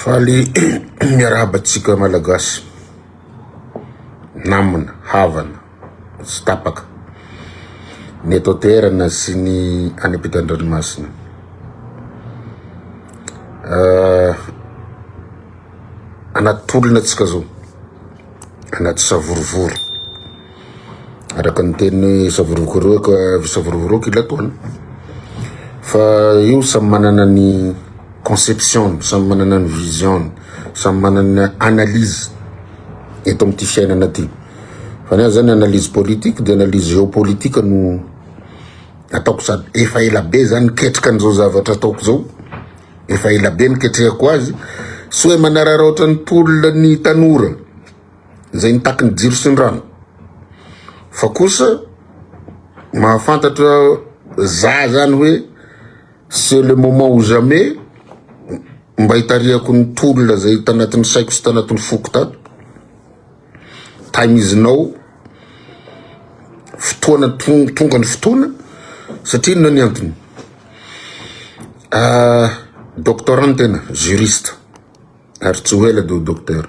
Faly miarahabatsika malagasy namana havana sy tapaka ny eto toerana sy ny any ampitan-dranomasina. Anaty tolona atsika zao, anaty savorovoro, araka ny teny savorovoroky ilatoana fa io samy manana ny conception, samy manana ny vision, samy manana ny analyse eto amin'ity fiainana ty. Fa ny zany analyse politique de analyse géopolitique no ataoko, sady efa ela be zany ketrika an'izao zavatra ataoko zao, efa ela be niketrehako azy, sy hoe manarara ohatra ny tolona ny tanora zay nitaky ny jiro sy ny rano, fa kosa mahafantatra za zany hoe c'est le moment ou jamais mba hitariako ny tolona zay tanatin'ny saiko sy tanatin'ny foko tato. Time is now, fotoana tonga ny fotoana, satria inona ny antony? Doctorant tena, juriste, ary tsy ho ela do docteur,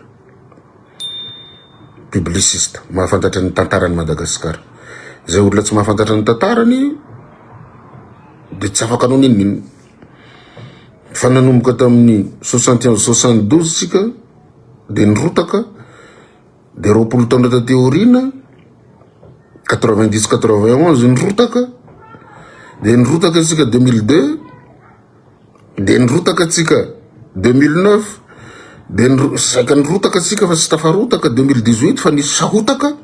publiciste, mahafantatra ny tantarany Madagasikara. Zay olona tsy mahafantatra ny tantarany de tsy afaka anao ninonino. Fa nanomboka tamin'ny 71-72 sika de nirotaka, de roapolo taona taty aoriana 90-91 nirotaka, de nirotaka tsika 2002, de nirotaka tsika 2009, de saika nirotaka tsika fa sy tafarotaka 2018 fa nisy sahotaka,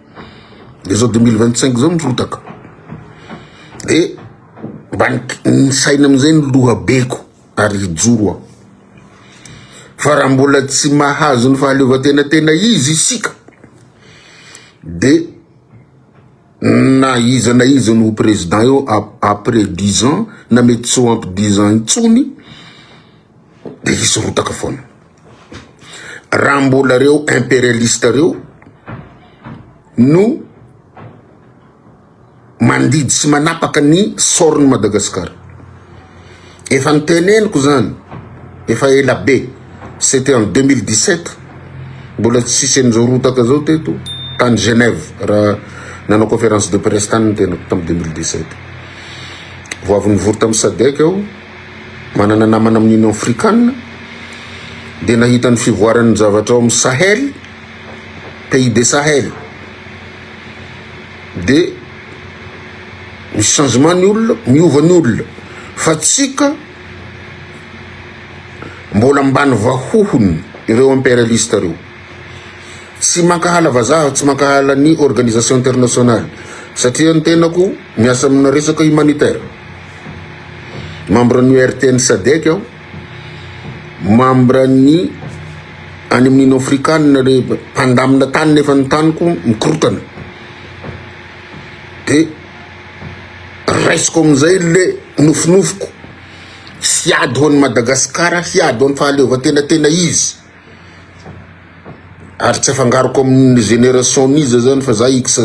de zao 2025 zao nirotaka. De mba nisaina amizay ny loha beko ary hijoro aho, fa raha mbola tsy mahazo ny fahaleovan-tena izy isika, de na iza no président io après 10 ans na mety tsy ho ampy 10 ans intsony de izy rotaka foana. Raha mbola reo impérialiste reo no mandidy sy manapaka ny sorony Madagasikara. Efa niteneniko zany, efa ela be, c'était en 2017, mbola tsy sisy an'izao rotaka zao teto tany Genève, raha nanao conférence de presse tany nitenako tamy 2017. Voavy nivory tamy SADC aho, manana namana amin'ny Union africaine, de nahita ny fivoaran'ny zavatra ao amin'ny Sahel, pays de Sahel, de misy changement ny olona, miova ny olona, fa tsika mbola mbany vahohony ireo impérialiste reo. Tsy mankahala vazaha, tsy mankahala ny organisation internationale, satria ny tenako miasa amina resaka humanitaire. Membre ny URTN SADC aho, membre ny any amin'ny Union africaine re mpandamina tany nefa ny taniko mikorotana. De raisiko amizay le nofinofiko, hiady ho an'ny Madagasikara, hiady ho an'ny fahaleovan-tena izy. Ary tsy afangaroko amin'ny génération niza zany fa za X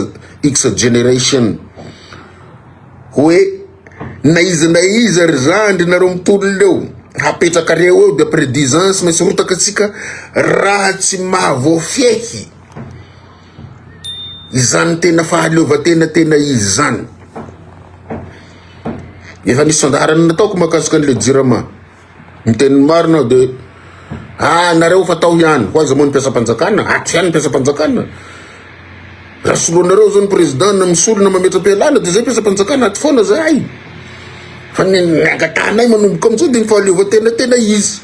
generation. Hoe na iza ry zandry nareo mitolona eo, hapetraka reo eo de après 10 ans sy maintsy rotaka atsika raha tsy mahavoafehy izany tena fahaleovan-tena izy zany. Efa nisy sandaharana nataoko makasika an'le Jirama, miteny marina de nareo fa tao ihany, ho aza moa ny mpiasam-panjakana, aty ihany mpiasam-panjakana. Raha soloanareo zao ny président na misolona mametra-pialana de zay mpiasam-panjakana aty foana zay. Fa ny angatanay manomboka amizao de ny fahaleovan-tena izy.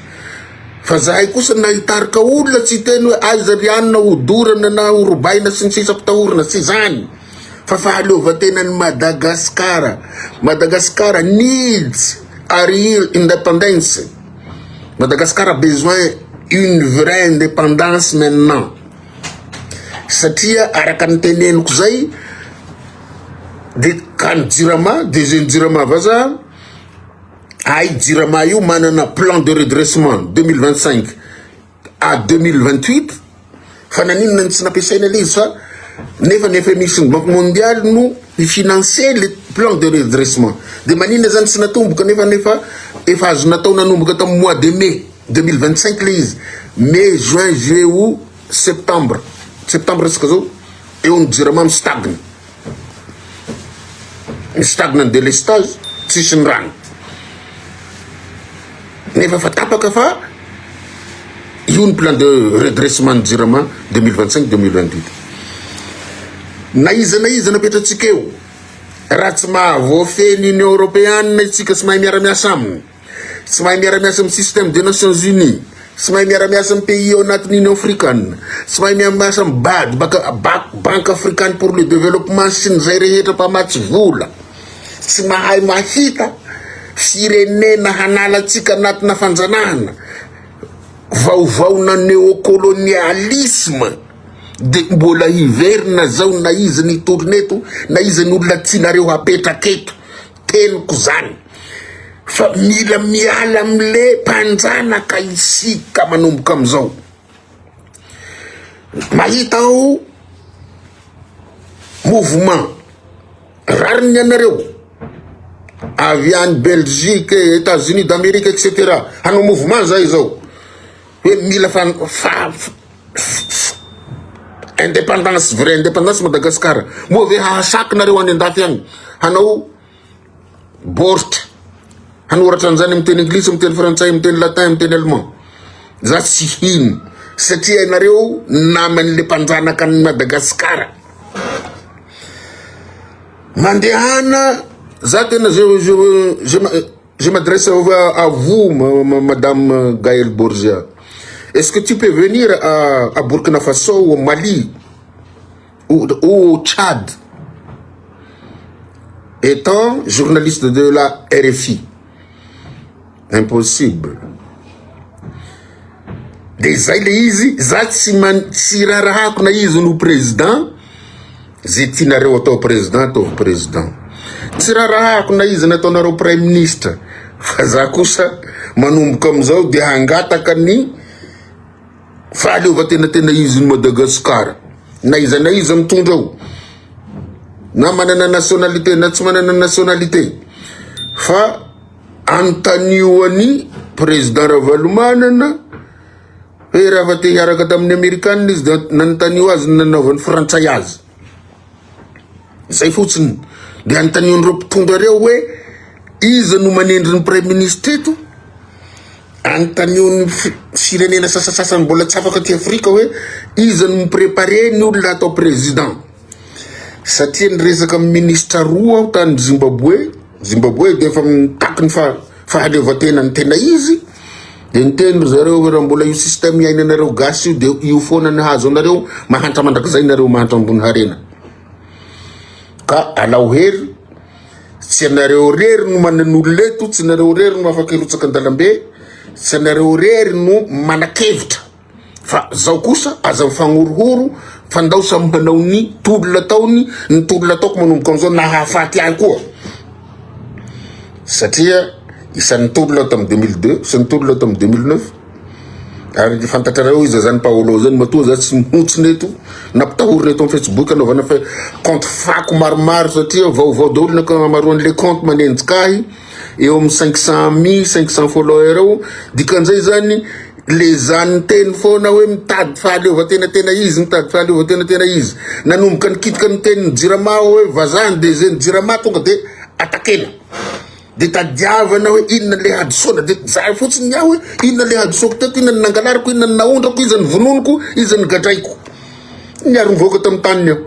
Fa zahay kosa nahitarika olona tsy teny hoe aiza ry anina hodorana na horobaina sy ny sisa mpitahorana, sy zany. Fa fahaleovan-tena ny Madagasikara. Madagasikara needs a real independence. Madagascar a besoin une vraie indépendance maintenant. Satria araka ny teneniko zay, de kan Jirama, de jeune Jirama vaza, ay Jirama io manana plan de redressement 2025 à 2028, fa naninona tsy nampiasaina le izy fa nefa misy Banque mondiale no financer le plan de redressement. De manina zany tsy natomboka nefa efa azo natao nanomboka tamin'ny mois de mai 2025 le izy mai juin juillet août septembre resaka zao eo ny jirama mistagne ny délestage tsisy ny rano nefa fa tapaka fa io ny plan de redressement ny jirama 2025-2028 na iza napetratsika eo raha tsy mahavoafeny Union européenne itsika sy mahay miara-miasa aminy sy mahay miara-miasa amin'ny système des Nations Unies sy mahay miara-miasa amin'ny pays ao anatin'ny Union africaine sy mahay miara-miasa amin'ny BAD Banque africaine pour le développement sy ny zay rehetra mpamatsy vola sy mahay mahita firenena hanalatsika anatina fanjanahana vaovaona néocolonialisme de mbola hiverina zao na izy ny tourneto na izy ny olona tsinareo hapetraketo teniko zany fa mila miala amle mpanjanaka isika manomboka amizao mahita ao mouvement rariny anareo avy any Belgique, États-Unis d'Amérique, etc. Hanao mouvement zay zao hoe mila indépendance, vraie indépendance Madagascar. Mo ve hahasaknareo any andafy agny hanao borst hanoratra an'izany amin'ny teny anglisy, amin'ny teny frantsay, amin'ny teny latin, amin'ny teny allemand. Za tsy hino satria ianareo naman'le mpanjanaka any Madagascar mandehana. Ça, je m'adresse à vous, Madame Gaëlle Borgia. Est-ce que tu peux venir à Burkina Faso, au Mali, ou au Tchad, étant journaliste de la RFI? Impossible. Des aïléizi, Zatsiman Sirara, nous président, Zetinare auto président, au président. Tsirarahako na izy nataonareo prime ministre fa za kosa manomboka amizao dia hangataka ny fahaleovan-tena izy ny Madagascar na izy mitondra ao na manana nationalité na tsy manana nationalité fa antanioany président Ravalomanana hoe raha te hiaraka tamin'ny Amerikanina izy dia nantanio azy nanaovany frantsay azy zay fotsiny. De antanion mpitondra reo hoe izy no manendry ny premier ministre eto antanion firenena sasasasany mbola tsy afaka ty Afrika hoe izy no miprépare ny olona atao président satria ny resaka ministre roa ao tany Zimbabwe de efa mitaky ny fahaleovan-tena ny tena izy de niteny zareo raha mbola io système iainanareo gasy io de io foana ny hazo anareo mahantra mandrakizay nareo mahantra ambony harena ka alao hery tsy anareo rery no manan'olona eto tsy anareo rery no afaka hirotsaka andalambe tsy anareo rery no manakevitra fa zao kosa aza mifagnorohoro fa ndao samy manao ny tolona taony ny tolona ataoko manomboka amizao nahafaty ahy koa satria isan'ny tolona tamy 2002 sy ny tolona tamy 2009 ary fantatrareo izy zany Paolo zany matoa za tsy mihotsiny eto nampitahorina eto amin'ny Facebook anaovana fa compte fako maromaro satria vaovao daholo na kamaroan'le compte manenjika ahy eo amin'ny 500 followers ao dikan'izay zany le zany teny foana hoe mitady fahaleovan-tena izy mitady fahaleovan-tena izy nanomboka nikitika ny teny jirama hoe vazany de zay jirama tonga de atakena de tadiavana hoe inona le hadisona de za fotsiny ny hoe inona le hadisoko teto inona ny nangalariko inona ny naondrako izy ny vononiko izy ny gadraiko niary mivoaka tamin'ny taniny ao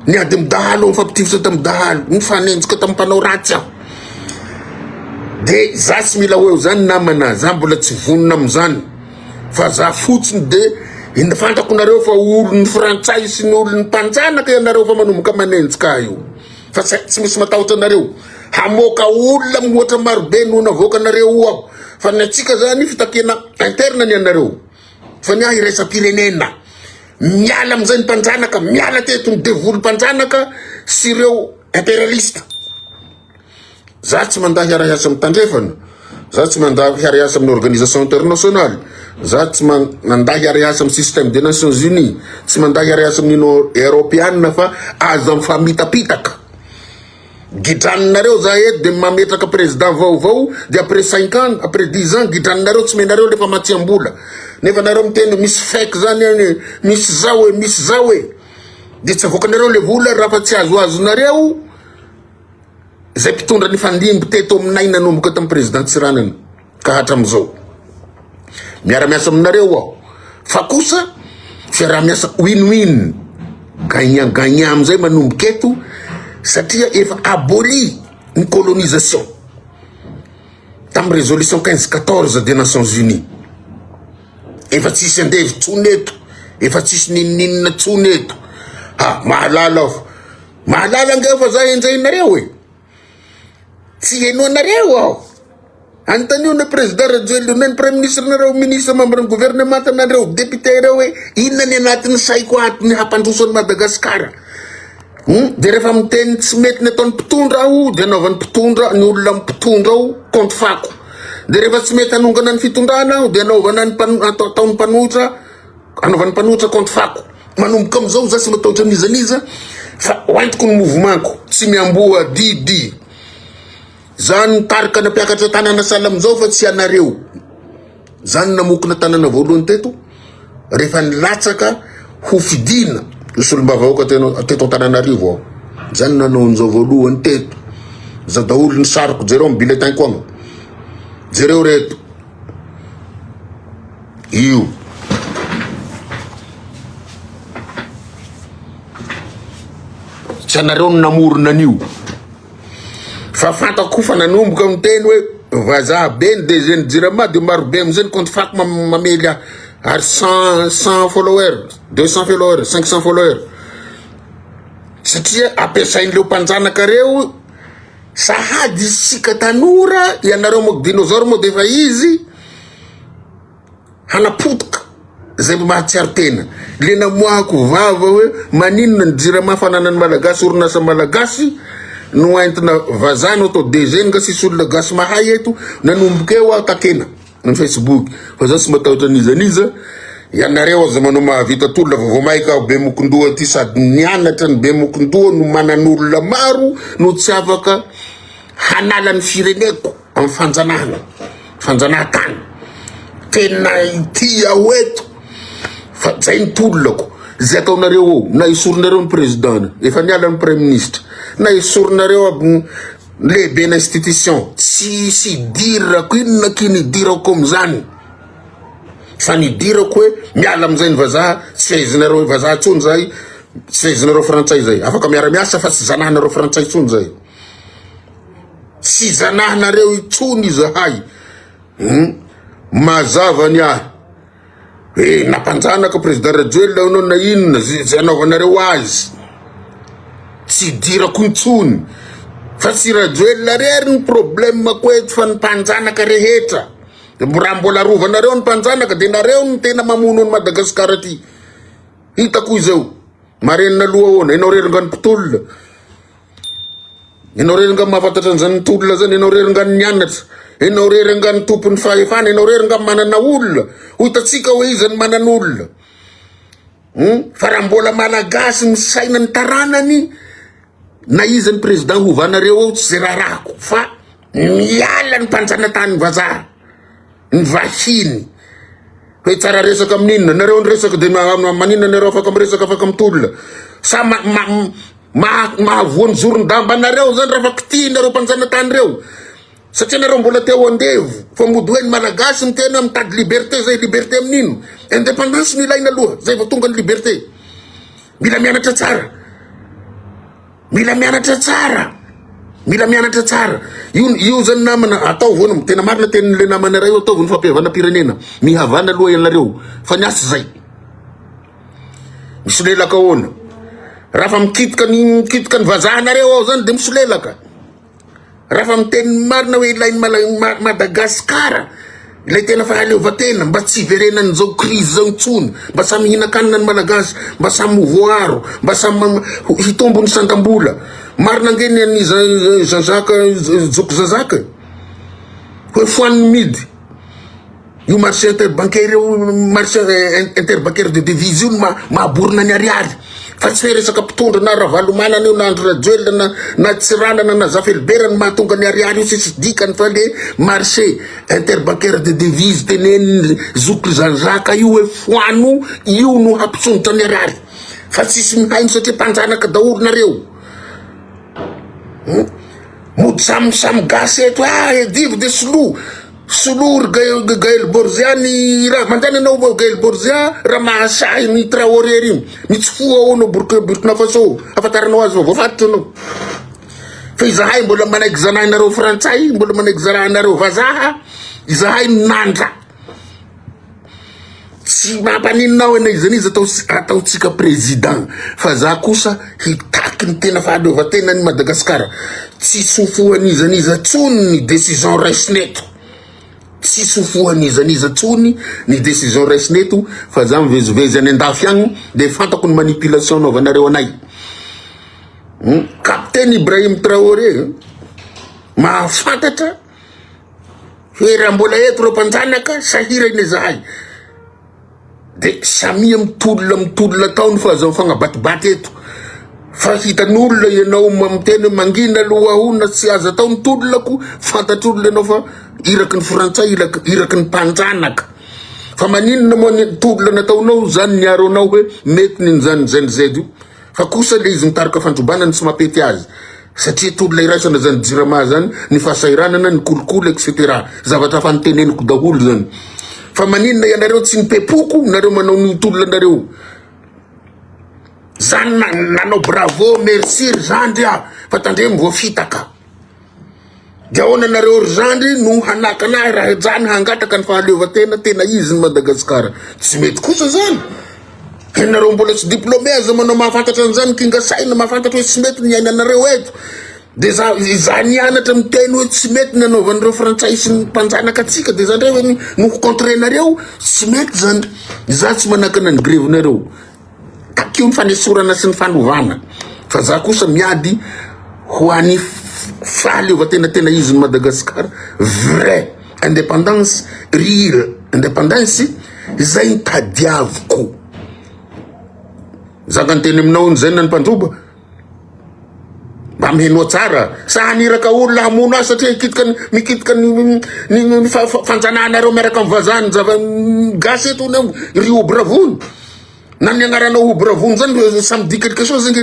niady midahalo mifampitifitra tamin'ny dahalo mifanenjika tamin'ny mpanao ratsy aho de za tsy mila hoe zany namana za mbola tsy vonona am'izany fa za fotsiny de fantako nareo fa olon'ny frantsay sy ny olon'ny mpanjanaka ianareo fa manomboka manenjika io fa tsy misy matahotra anareo hamoka olona mihoatra marobe no navoaka nareo ao fa ny atsika zany fitakena interne ny anareo fa ny ahy iresa-pirenena miala am'izay ny mpanjanaka miala teto ny devolo mpanjanaka sy ireo impérialiste za tsy mandahy hiara-hiasa amin'ny tandrefana za tsy mandahy hiara-hiasa amin'ny organisation internationale za tsy mandahy hiara-hiasa amin'ny système des Nations Unies tsy mandahy hiara-hiasa amin'ny Union européenne fa aza mifamitapitaka gidranonareo za eto de mametraka président vaovao de après 5 ans après 10 ans gidranonareo tsy menareo lefa matsiam-bola nefa nareo miteny misy fake zany misy zao e de tsy avoakanareo le vola raha fa tsy azoazonareo zay mpitondra ny fandimby teto aminay nanomboka tamin'ny président Tsiranana ka hatram'izao miara-miasa aminareo aho fa kosa fiara-miasa win-win gagnant-gagnant amizay manomboka eto satria efa aboli ny colonisation tamin'ny résolution 1514 des Nations Unies efa tsisy andevy tsony eto efa tsisy ninoninona tsony eto mahalala nga fa za enjainareo e tsy henoanareo aho antanio na président Rajoelina na ny premier ministre nareo ministre membre ny gouvernement nareo député reo hoe inona ny anatin'ny saiko ato ny hampandrosan'ny Madagasikara de rehefa miteny tsy mety ny ataon'ny mpitondra aho de anaovan'ny mpitondra ny olona mpitondra aho compte fako de rehefa tsy mety hanongana ny fitondrana aho de anaovana ataon'ny mpanohitra anaovan'ny mpanohitra compte fako manomboka amizao za sy mataotra nizaniza fa hoantiko ny mouvement-ko tsy miamboa didi zany tarika nampiakatra tanana sala amizao fa tsy anareo zany namokona tanana voalohany teto rehefa nilatsaka ho fidina solomba-vahoaka teto Antananarivo aho zany nanao an'izao voalohany teto za daholo ny sariko jereo amin'ny bulletin koagna jereo reto io tsy anareo ny namorona an'io fa fantako fa nanomboka miteny hoe vazaha be ny DG Jirama de maro be amizay ny compte fako mamely ary 100 followers 200 followers 500 followers satria ampiasain'leo mpanjanaka reo sahady sika tanora ianareo moa dinosaure moa defa izy hanapotoka zay mahatsiaro tena le namoahako vava hoe maninona ny Jirama fananany malagasy orinasa malagasy no entina vazano to DG nga sisy olona gasy mahay eto nanomboka eo aho takena ny Facebook fa za sy matahotra nizaniza ianareo aza manao mahavita tolona vavomaika be mokondoha ty sady nianatra ny be mokondoha no manan'olona maro no tsy afaka hanala ny fireneko amin'ny fanjanahan-tany tena ity aho eto fa zay ny tolonako zay ataonareo eo na isoronareo ny président efa niala ny premier ministre na isoronareo lehibe na institution tsy dirako inona kiny dirako amizany fa nidirako hoe miala amizay ny vazaha tsy faizinareo hoe vazaha tsony zay tsy faizinareo frantsay zay afaka miara-miasa fa tsy zanahanareo frantsay tsony zay tsy zanahanareo itsony izahay mazava ny ahy nampanjanaka président Rajoelina anao na inona zay anaovanareo azy tsy dirako intsony fa tsy Rajoelina rery ny problème ko eto fa ny mpanjanaka rehetra raha mbola rovanareo ny mpanjanaka de nareo ny tena mamono ny Madagasikara ty hitako izao marenina aloha hoana enao rery-nga ny mpitolona enao rery-nga mahafantatra an'izany ntolona zany enao rery-nga ny nianatra enao rery-nga ny tompony fahefana enao rery-nga manana olona ho hitatsika hoe izy ny manan'olona fa raha mbola malagasy misaina ny taranany na izy ny président hovanareo ao tsy rarako fa miala ny mpanjanatany vazaha ny vahiny hoe tsara resaka amin'inona nareo ny resaka de maninona nareo afaka miresaka afaka mitolona sa mahavoany zoron-damba nareo zany raha afaka tianareo mpanjanatany reo satria nareo mbola teo andevo fa mody hoe ny malagasy mitena mitady liberté zay liberté amin'ino indépendance no ilaina aloha zay va tonga ny liberté mila mianatra tsara mila mianatra tsara io zany namana ataovana tena marina tenin'le namana ray ataovany fampihavana pirenena mihavana aloha ianareo fa niasy zay misolelaka ahoana raha fa mikitika ny vazahanareo ao zany de misolelaka raha fa miteny marina hoe ilainy Madagasikara ilay tena fa haleovatena mba tsy iverenan'izao crise zao intsony mba samy hinakanina ny malagasy mba samy voaro mba samy hitombony santambola marina ngeny any joko zazaka hoe foaniny midy io marché interbancaire de devise io mahaborona ny ariary fa tsy resaka mpitondra na Ravalomanana io na André Rajoelina na Tsiranana na Zafelberana mahatonga ny ariary io sisy dikany fa le marché interbancaire de devise teneny zokry zanjaka io hoe foano io no hampisondratra ny ariary fa tsisy mihaino satria mpanjanaka daholo nareo mody samy gasy eto divo de Solour Gaël Borziani raha mandany anao Gaël Borzia raha mahasahy ny Traoré ry mitsifo ao no Burkina Faso afantaranao azy voafatitra anao fa izahay mbola manaiky zanahinareo frantsay mbola manaiky zanahinareo vazaha izahay nandra tsy mampaninonao ena izy ataotsika président fa za kosa hitaky ny tena fahaleovatena ny Madagasikara tsy sofohan'izaniza tsony ny décision raisineto tsy sofohan'izaniza tsony ny décision raisineto fa za mivezivezy any andafy agny de fantako ny manipulation anaovanareo anay capitaine Ibrahim Traoré mahafantatra hoe raha mbola eto reo mpanjanaka sahira iny zahay de samia mitolona taony fa aza mifagnabatybaty eto fa hitan'olona ianao miteny mangina aloha ahona tsy aza tao mitolonako fantatr'olona ianao fa iraky ny frantsay iraky ny mpanjanaka fa maninona moa ny tolona nataonao zany niaro anao hoe mety ninzany ZNZ io fa kosa le izy mitarika fandrobanany tsy mapety azy satria tolona iraisana zany jirama zany ny fahasairanana ny kolokolo etc zavatra faniteneniko daholo zany fa maninona ianareo tsy mipepoko nareo manao ny tolona nareo zany nanao bravo merci zandry fa tandre mivoafitaka de ahoana nareo zandry no hanaka anahy raha zany hangataka ny fahaleovatena tena izy ny Madagasikara tsy mety kosa zany ianareo mbola tsy diplômé aza manao mahafantatra an'izany kingasaina mahafantatra hoe tsy mety ny ainanareo eto de za nianatra miteny hoe tsy mety ny anaovanareo frantsay sy ny mpanjanaka atsika de zandreo hoe no contrenareo tsy mety zany za tsy manakana ny grevenareo takio ny fanesorana sy ny fanovana fa za kosa miady ho any fahaleovatena tena izy ny Madagasikara vrai indépendance real indépendance zay ny tadiaviko zaga ny teny aminao zay na ny mpandroba mba mihenoa tsara sa haniraka olona hamono azy satria mikitika ny fanjanahanareo miaraka amin'ny vazany zava gasy eto ry obravony na ny agnaranao obravony zany samy dikadika so zany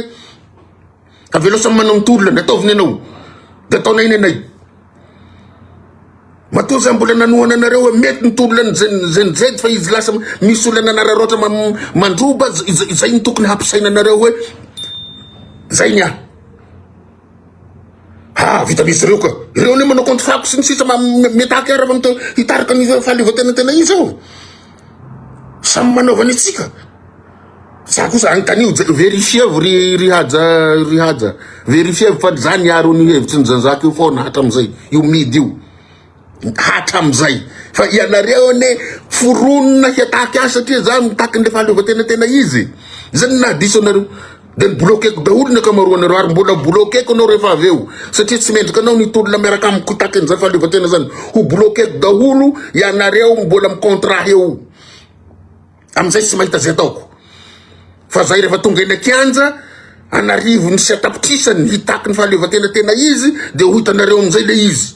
avelo samy manao mitolona ataoviny anao de ataonay nenay matoa zay mbola nanohana anareo hoe mety nitolona ZNZ fa izy lasa misy olana nararoatra mandroba zay ny tokony hampisaina anareo hoe zay nya vita misy ireo ka ireo ne manao compte fako sy ny sisa metaky ara fa hitarika ny fahaleovatena tena izy ao samy manaovany atsika za kosa agnotanio verifievy ry haja verifievy fa za niaro ny hevitsy ny zanjaka io foana hatramizay io midy io hatramizay fa ianareo ne foronona hiataky azy satria za mitaky le fahaleovatena tena izy zany na diso anareo de bloqueko daholo ny akamaroanareo ary mbola bloqueko anao rehefa aveo satria tsy mendrika anao nitolona miaraka amikotaky an'izany fahaleovatena zany ho bloqueko daholo ianareo mbola micontrat eo amizay tsy mahita zay ataoko fa zay rehefa tonga eny akianja anarivo ny sy atapitrisany hitaky ny fahaleovatena tena izy de ho hitanareo amizay le izy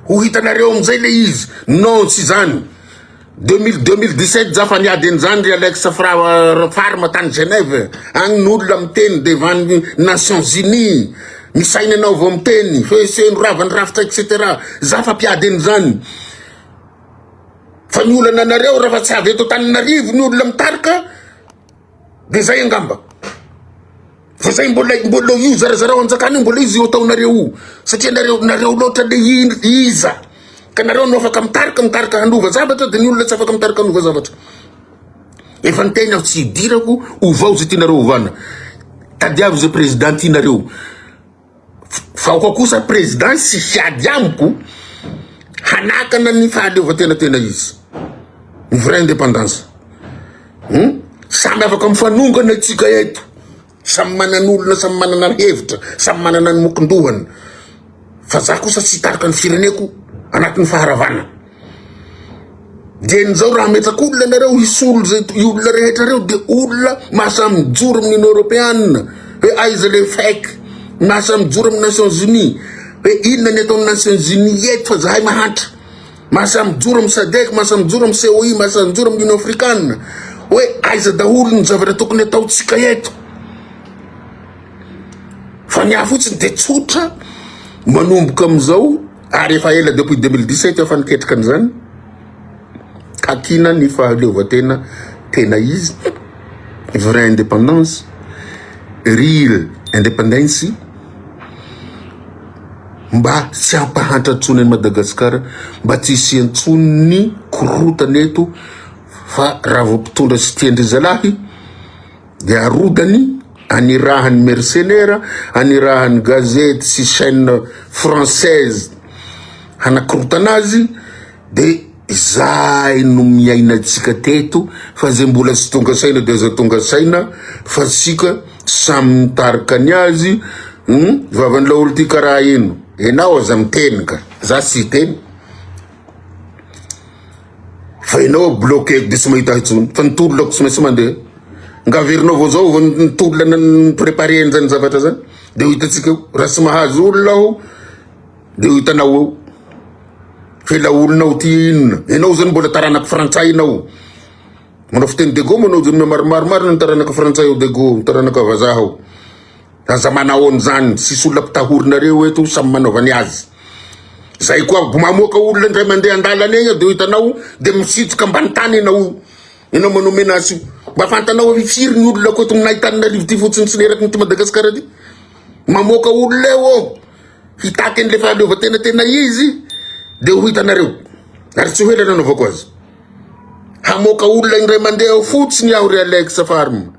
ho hitanareo amizay le izy non tsy zany 2017 za fa niady an'izany ry Alex Farma tany Genève agny n'olona miteny devant ny Nations Unies misaina anao vao miteny fa seno ravany rafitra etc za fa mpiady an'izany fa ny olana anareo raha fa tsy avy eto Tananarivo ny olona mitarika de zay angamba fa zay mbola io zarazarao anjakany mbola izy io ataonareo satria nareo loatra le iza ka nareo no afaka mitarika handova zavatra de ny olona tsy afaka mitarika handova zavatra efa niteny aho tsy hidirako ovao zay tianareo ovana tadiavo zay président tianareo fa ko kosa président sy hiady amiko hanakana ny fahaleovatena tena izy ny vrai indépendance samy afaka mifanongana atsika eto samy manan'olona samy manana hevitra samy manana ny mokondohany fa za kosa tsy hitarika ny fireneko anatin'ny faharavana Dia zao raha metsaka olona nareo hisolo zay olona rehetra reo dia olona masa mijoro amin'ny Union Européenne hoe aiza le fake masa mijoro amin'ny Nations Unies hoe inona ny atao amin'ny Nations Unies eto fa zahay mahantra masa mijoro amin'ny SADC masa mijoro amin'ny COI masa mijoro amin'ny Union Africaine hoe aiza daholo ny zavatra tokony ataontsika eto fa ny fotsiny dia tsotra manomboka amin'izao ary efa ela depuis 2017 efa niketrika an'izany kakina ny fahaleovan-tena tena izy vraie indépendance real independence mba tsy ampahantratsony any Madagasikara mba tsy isiantsony ny korotana eto fa raha vao mpitondra sy tiandry zalahy dia arodany anirahany mercenaire anirahany gazety sy chaîne française hanakorotana azy dia zay no miainatsika teto fa zay mbola tsy tonga saina dia za tonga saina fa tsika samy mitarika ny azy vavan'la olo ty karaha ino enao aza miteny ka za tsy teny fa enao bloqué dia tsy mahita intsony fa nitololako tsy maintsy mandeha ngaverinao vao zao nitolona préparé an'izany zavatra zany dia ho hitatsika eo raha tsy mahazo olona aho dia ho hitanao eo fe la olonao ty inona enao zany mbola taranaka frantsay inao manao fiteny dego manao zany maromaro ny taranaka frantsay eo dego taranaka vazaha ao aza manao an'izany sisy olona mpitahorina eto samy manaovany azy zay koa mamoaka olona ndray mandeha andalana eny dia ho hitanao dia misitroka ambany tany enao manao menasy mba fantanao firy ny olona koa itony nahitanina rivo ty fotsiny sy neraky nyty Madagasikara ty mamoaka olona eo hitaky an'le fahaleovan-tena tena izy dia ho hitanareo ary tsy hoelana anaovako azy hamoaka olona indray mandeha aho fotsiny aho ry Alex Farm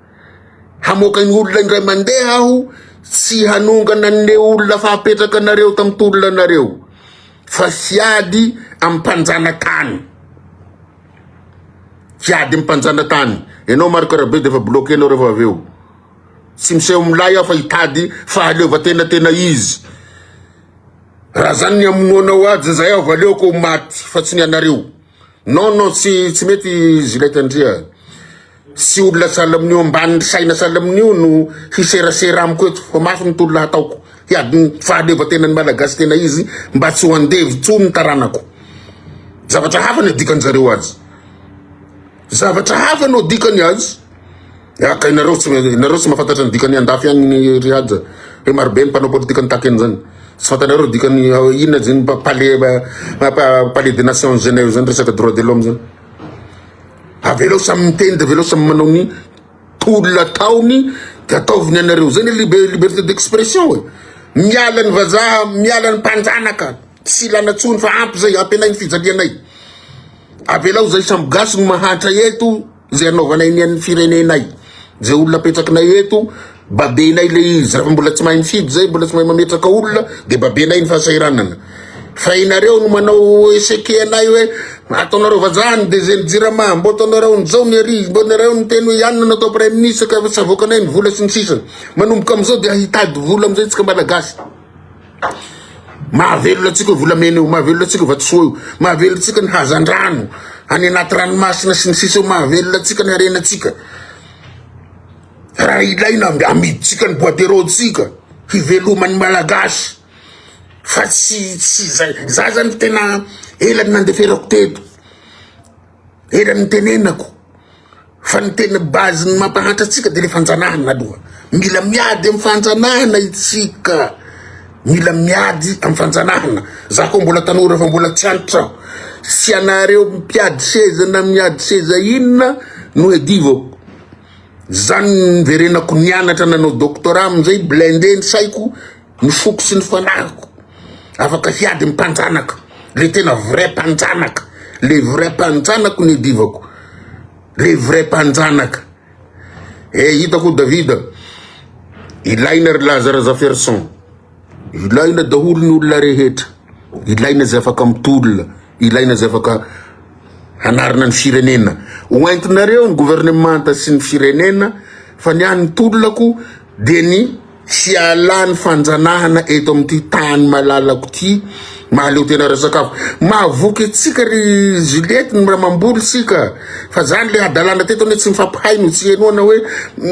hamoaka ny olona indray mandeha aho tsy hanongana ny olona fahapetraka anareo tamin'ny tolona anareo fa fiady ampanjana tany fiady ampanjana tany enao maro karabe dia fa bloqué enao rehefa avy eo tsy miseho milay aho fa hitady fahaleovan-tena tena izy raha zany ny amonoanao azy zay aho valeoko maty fa tsy ny anareo non tsy mety Gilette Andria sy olona sahala amin'io ambany saina sahala amin'io no hiserasera amiko eto fa mafy ny tolona hataoko hiady ny fahaleovan-tena ny malagasy tena izy mba tsy ho andevy tsony ny taranako zavatra hafa ny dikan'zareo azy zavatra hafa no dikany azy aka inareo tsy mahafantatra ny dikany andafy any ny rihaja hoe marobe ny mpanao politika nitaky an'izany tsy fantanareo dikany inona zany palais des Nations Genève zany resaka droit de l'homme zany avelao samy miteny dia avelao samy manao ny tolona taony dia ataoviny anareo zany liberté d'expression hoe miala ny vazaha miala ny mpanjanaka tsy ilanatsony fa ampy zay ampianay ny fijalianay avelao zay samby gasy no mahatra eto zay anaovanay ny an'ny firenenay zay olona apetrakinay eto babenay le izy raha mbola tsy mahay mifidy zay mbola tsy mahay mametraka olona dia babenay ny fahasairanana fa inareo no manao eseke anay hoe ataonareo vazahany deuxième jirama mbo ataonareo nizao ny ari mbo nareo ny teny hoe ianona natao premier ministre ka tsy avoakanay ny vola sy ny sisany manomboka amin'izao dia hitady vola amin'izay tsika malagasy mahavelona atsika volamena io mahavelona atsika vatsoa io mahavelona atsika ny hazandrano any anaty ranomasina sy ny sisa io mahavelona atsika ny arenatsika raha ilaina amiditsika ny boaterotsika hivelomany malagasy fa tsy zay za zany tena elany nandeferako teto elany tenenako fa ny tena bazy ny mampahatra atsika dia le fanjanahana aloha mila miady amin'ny fanjanahana itsika mila miady amin'ny fanjanahana za koa mbola tanora fa mbola tsy antitra sy anareo mpiady seza na miady seza inona no edivako zany verenako nianatra nanao doctorat amin'izay blindé ny saiko ny foko sy ny fanahiko afaka hiady mpanjanaka le tena vrai mpanjanaka le vrai mpanjanako ny edivako le vrai mpanjanaka hitako Davida ilaina ry Lazare Zaferson ilaina daholo ny olona rehetra ilaina zay afaka mitolona ilaina zay afaka hanarina ny firenena oentinareo ny gouvernemanta sy ny firenena fa ny any tololako dia ny fialany fanjanahana eto amin'ity tany malalako ty mahaleo tena resakafo mahavoky atsika ry Juliette ny raha mamboly sika fa zany le adalana teto ne tsy mifampihaino tsy hainoana hoe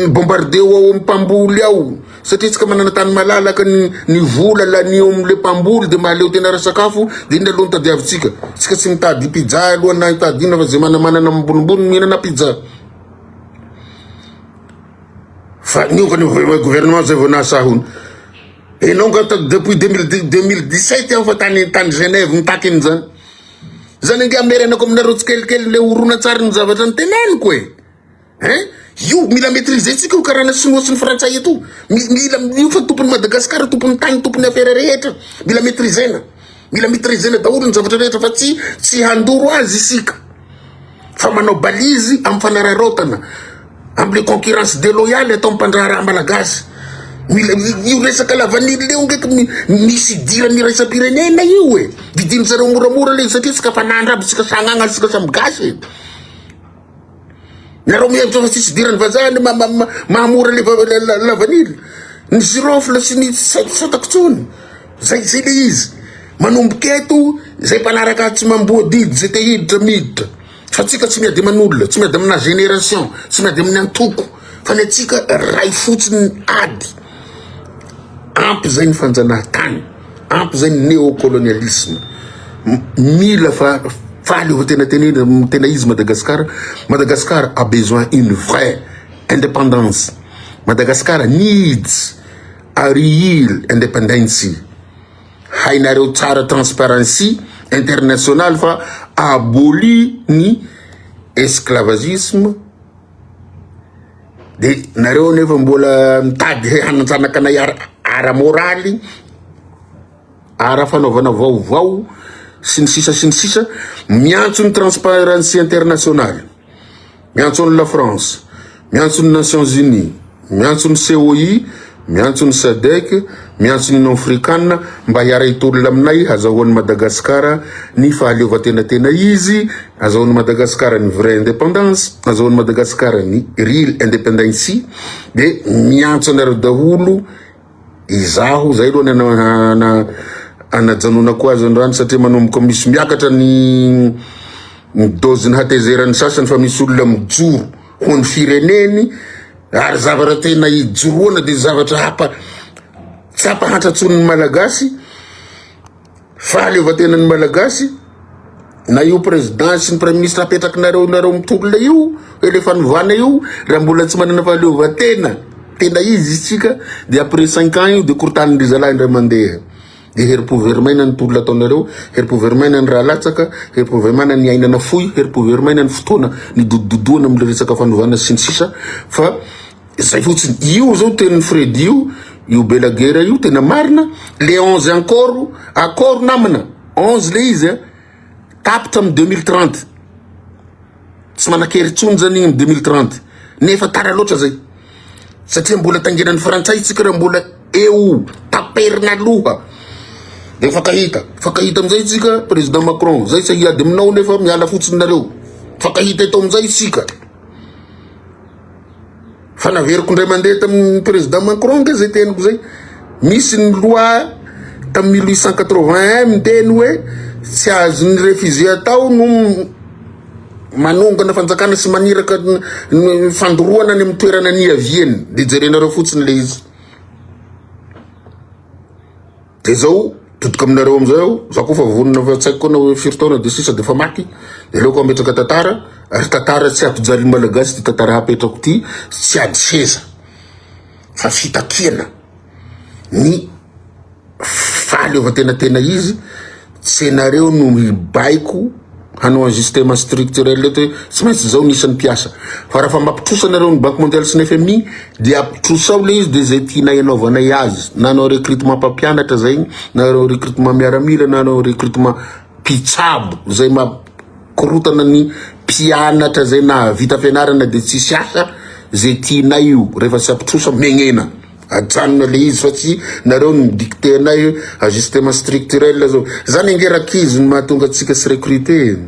bombardeo ao amin'ny mpamboly ao satria tsika manana tany malalaka ny vola lanio am'le mpamboly de mahaleo tena resakafo de iny aloha tadiavitsika tsika tsy mitady pizza aloha na mitady ina fa zay manamanana ambonimbony mihinana pizza fa niokany gouvernement zay vao nasahony enao nga depuis 2017 aho fa tany Genève mitaky iny zany nge ameranako aminareo tsikelikely le orona tsara ny zavatra ny teneniko io mila maîtriser tsika io karaha na sinoa sy ny frantsay eto mila io fa tompony Madagasikara tompony tany tompony affaire rehetra mila maîtrisena daholo ny zavatra rehetra fa tsy handoro azy isika fa manao balizy amin'ny fanararotana amle concurrence déloyale atao mpandraharaha malagasy mila io resaka lavanily leo ngeky misy dirany raisam-pirenena io vidiny zareo moramora le satria tsika fanandra aby tsika sagnagna tsika samgasy nareo mihevitra fa tsisy dirany vazany mahamora le lavanily ny girofle sy ny satakotsony zay le izy manomboky eto zay mpanaraka tsy mamboa didy zay te hiditra miditra fa tsika tsy miady man'olona tsy miady amina génération tsy miady amin'ny antoko fa ny atsika ray fotsiny ady ampy zay ny fanjanahantany ampy zay ny néocolonialisme mila fa faly ho tena izy Madagascar a besoin une vraie indépendance Madagascar needs a real independence hainareo tsara transparency international fa aboli ny esclavagisme de nareo nefa mbola mitady hanatsanaka anay ara moraly ara fanaovana vaovao sy ny sisa miantso ny transparency international miantso ny la France miantso ny Nations Unies miantso ny COI miantso ny SADC miantso ny Union africaine mba hiara-ito olona aminay hazahoan'ny Madagasikara ny fahaleovan-tena izy hazahoan'ny Madagasikara ny vraie indépendance hazahoan'ny Madagasikara ny real independence de miantso anareo daholo izaho zay aloha anajanonako azy andrano satria manomboka misy miakatra ny dozy ny hatezerany sasany fa misy olona mijoro ho ny fireneny ary zavatra tena ijoroana de zavatra tsy hampahantratson'ny malagasy fahaleovan-tenan'ny malagasy na io président sy ny premier ministre apetraky nareo mitolona io ele fanovana io raha mbola tsy manana fahaleovan-tena izy isika de après 5 ans io de kortany ry zalahy ndray mandeha de heripo vermaina ny tolona ataonareo heripo vermaina ny raha latsaka heripo vermaina ny ainana foy heripo vermaina ny fotoana ny dododoana amle resaka fanovana sy ny sisa fa zay fotsiny io zao teny Fredy io Belaguera io tena marina le 11 accord namana 11 le izy tapitra amin'ny 2030 tsy manakeritsony zany igny 2030 nefa tara loatra zay satria mbola tangenan'ny frantsay tsika raha mbola eo taperina aloha de fakahita amizay tsika président Macron zay sa hiady aminao nefa miala fotsiny nareo fakahita eto amizay tsika fa naveriko ndray mandeha tamin'ny président Macron ke zay teniko zay misy ny loi tamin'ny 1881 miteny hoe tsy azon'ny réfugié atao no manongana fanjakana sy maniraka fandoroana ny toerana ny avieny de jerenareo fotsiny le izy de zao totoka aminareo amizao za koa fa vonona fa tsaiko na hoe firtaona de sisa de fa maty de leo ko ametraka tantara ary tantara tsy atojary malagasy ty tantara apetrako ty tsy ady seza fa fitakiana ny fahaleovan-tena izy tsy nareo no mibaiko hanao un système structurel eto tsy maintsy zao nisan'ny piasa fa raha fa mampitrosa nareo ny Banque mondiale sy ny FMI de ampitrosao le izy de zay tianay anaovanay azy na anao recrutement mpampianatra zay na anao recrutement miaramila na anao recrutement mpitsabo zay makorotana ny mpianatra zay na vita fianarana de tsisy asa zay tianay io rehefa tsy ampitrosa megnena ajanona le izy fa tsy nareo ny dicté anay ajustement structurel zao zany ngerakizy ny mahatonga atsika sy recruter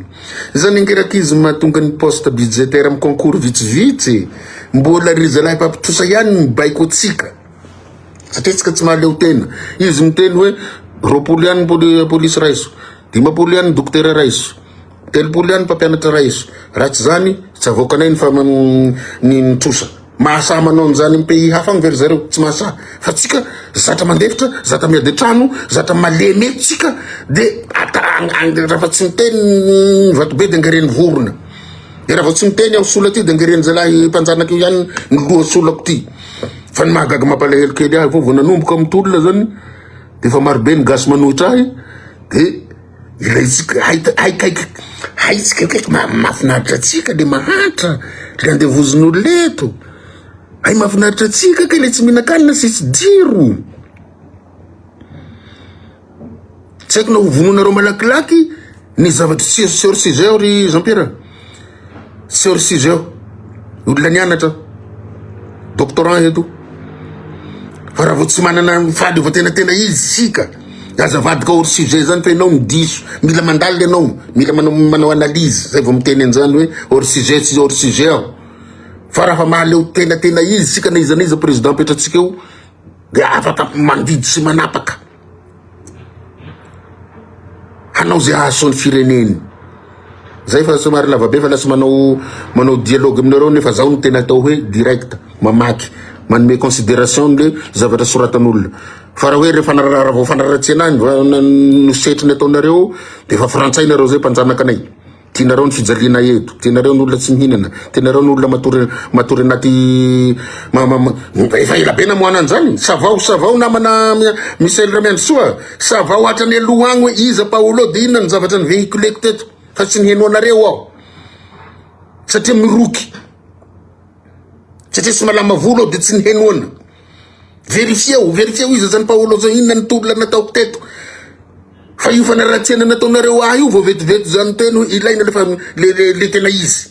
zany ngerakizy mahatonga ny poste budgétaire amin'ny concours vitsivitsy mbola ry zalahy mpampitrosa ihany mibaiko atsika satria tsika tsy mahaleo tena izy miteny hoe roapolo ihany polisy raiso, dimapolo ihany dokotera raiso, telopolo ihany mpampianatra raiso. Raha tsy zany tsy avoakanay ny fa ny trosa. Mahasaha manao an'izany amin'ny pays hafa agny very zareo, tsy mahasaha. Fa tsika zatra mandefitra, zatra miady trano, zatra malemy eto tsika, de raha fa tsy miteny vatobe de angareny vorona. De raha fa tsy miteny aho sola ty de angareny zalahy mpanjanaka io ihany ny loha solako ty. Fa ny mahagaga mampalahelo kely ahy vao nanomboka amin'ny tolona zany, de fa marobe ny gasy manohitra ahy, de ilaitsika haitsika kaiky mahafinaritra atsika le mahantra le andevozin'olo leto. Ay mahafinaritra atsika ka le tsy mihinan-kanina sisy jiro. Tsy haiko na hovononareo malakilaky ny zavatra tsy hors sujet ry Jean-Pierre. Tsy hors sujet olona nianatra doctorant eto. Fa raha vao tsy manana faly vao tena izy sika, azavady ka hors sujet zany fa ianao midiso, mila mandaly ianao, mila manao analyse zay vao miteny an'izany hoe hors sujet tsy hors sujet aho. Fa raha fa mahaleo tena izy sika na iza président petratsika eo de afaka mandidy sy manapaka hanao zay ahasony fireneny. Zay fa somary lavabe fa lasa manao dialogue aminareo nefa zaho ny tena atao hoe direct mamaky manome considération le zavatra soratan'olona. Fa raha hoe rehefa vao fanaratsy anany nosetriny ataonareo de fa frantsay nareo zay mpanjanaka anay. Tianareo ny fijaliana eto, tianareo ny olona tsy mihinana, tianareo ny olona matory anaty efa ela be namoana an'izany. Savao namana Michel Ramendsoa, savao hatrany aloha agny hoe iza Paolo de inona ny zavatra ny véhiculeko teto fa tsy niheno anareo aho. Satria miroky, satria tsy malama volo aho de tsy nihenoana. Verifieo iza zany Paolo zao inona ny tolona nataoko teto. Fa io fanaratsiana nataonareo ahy io vao vetivety zany teny hoe ilaina le tena izy.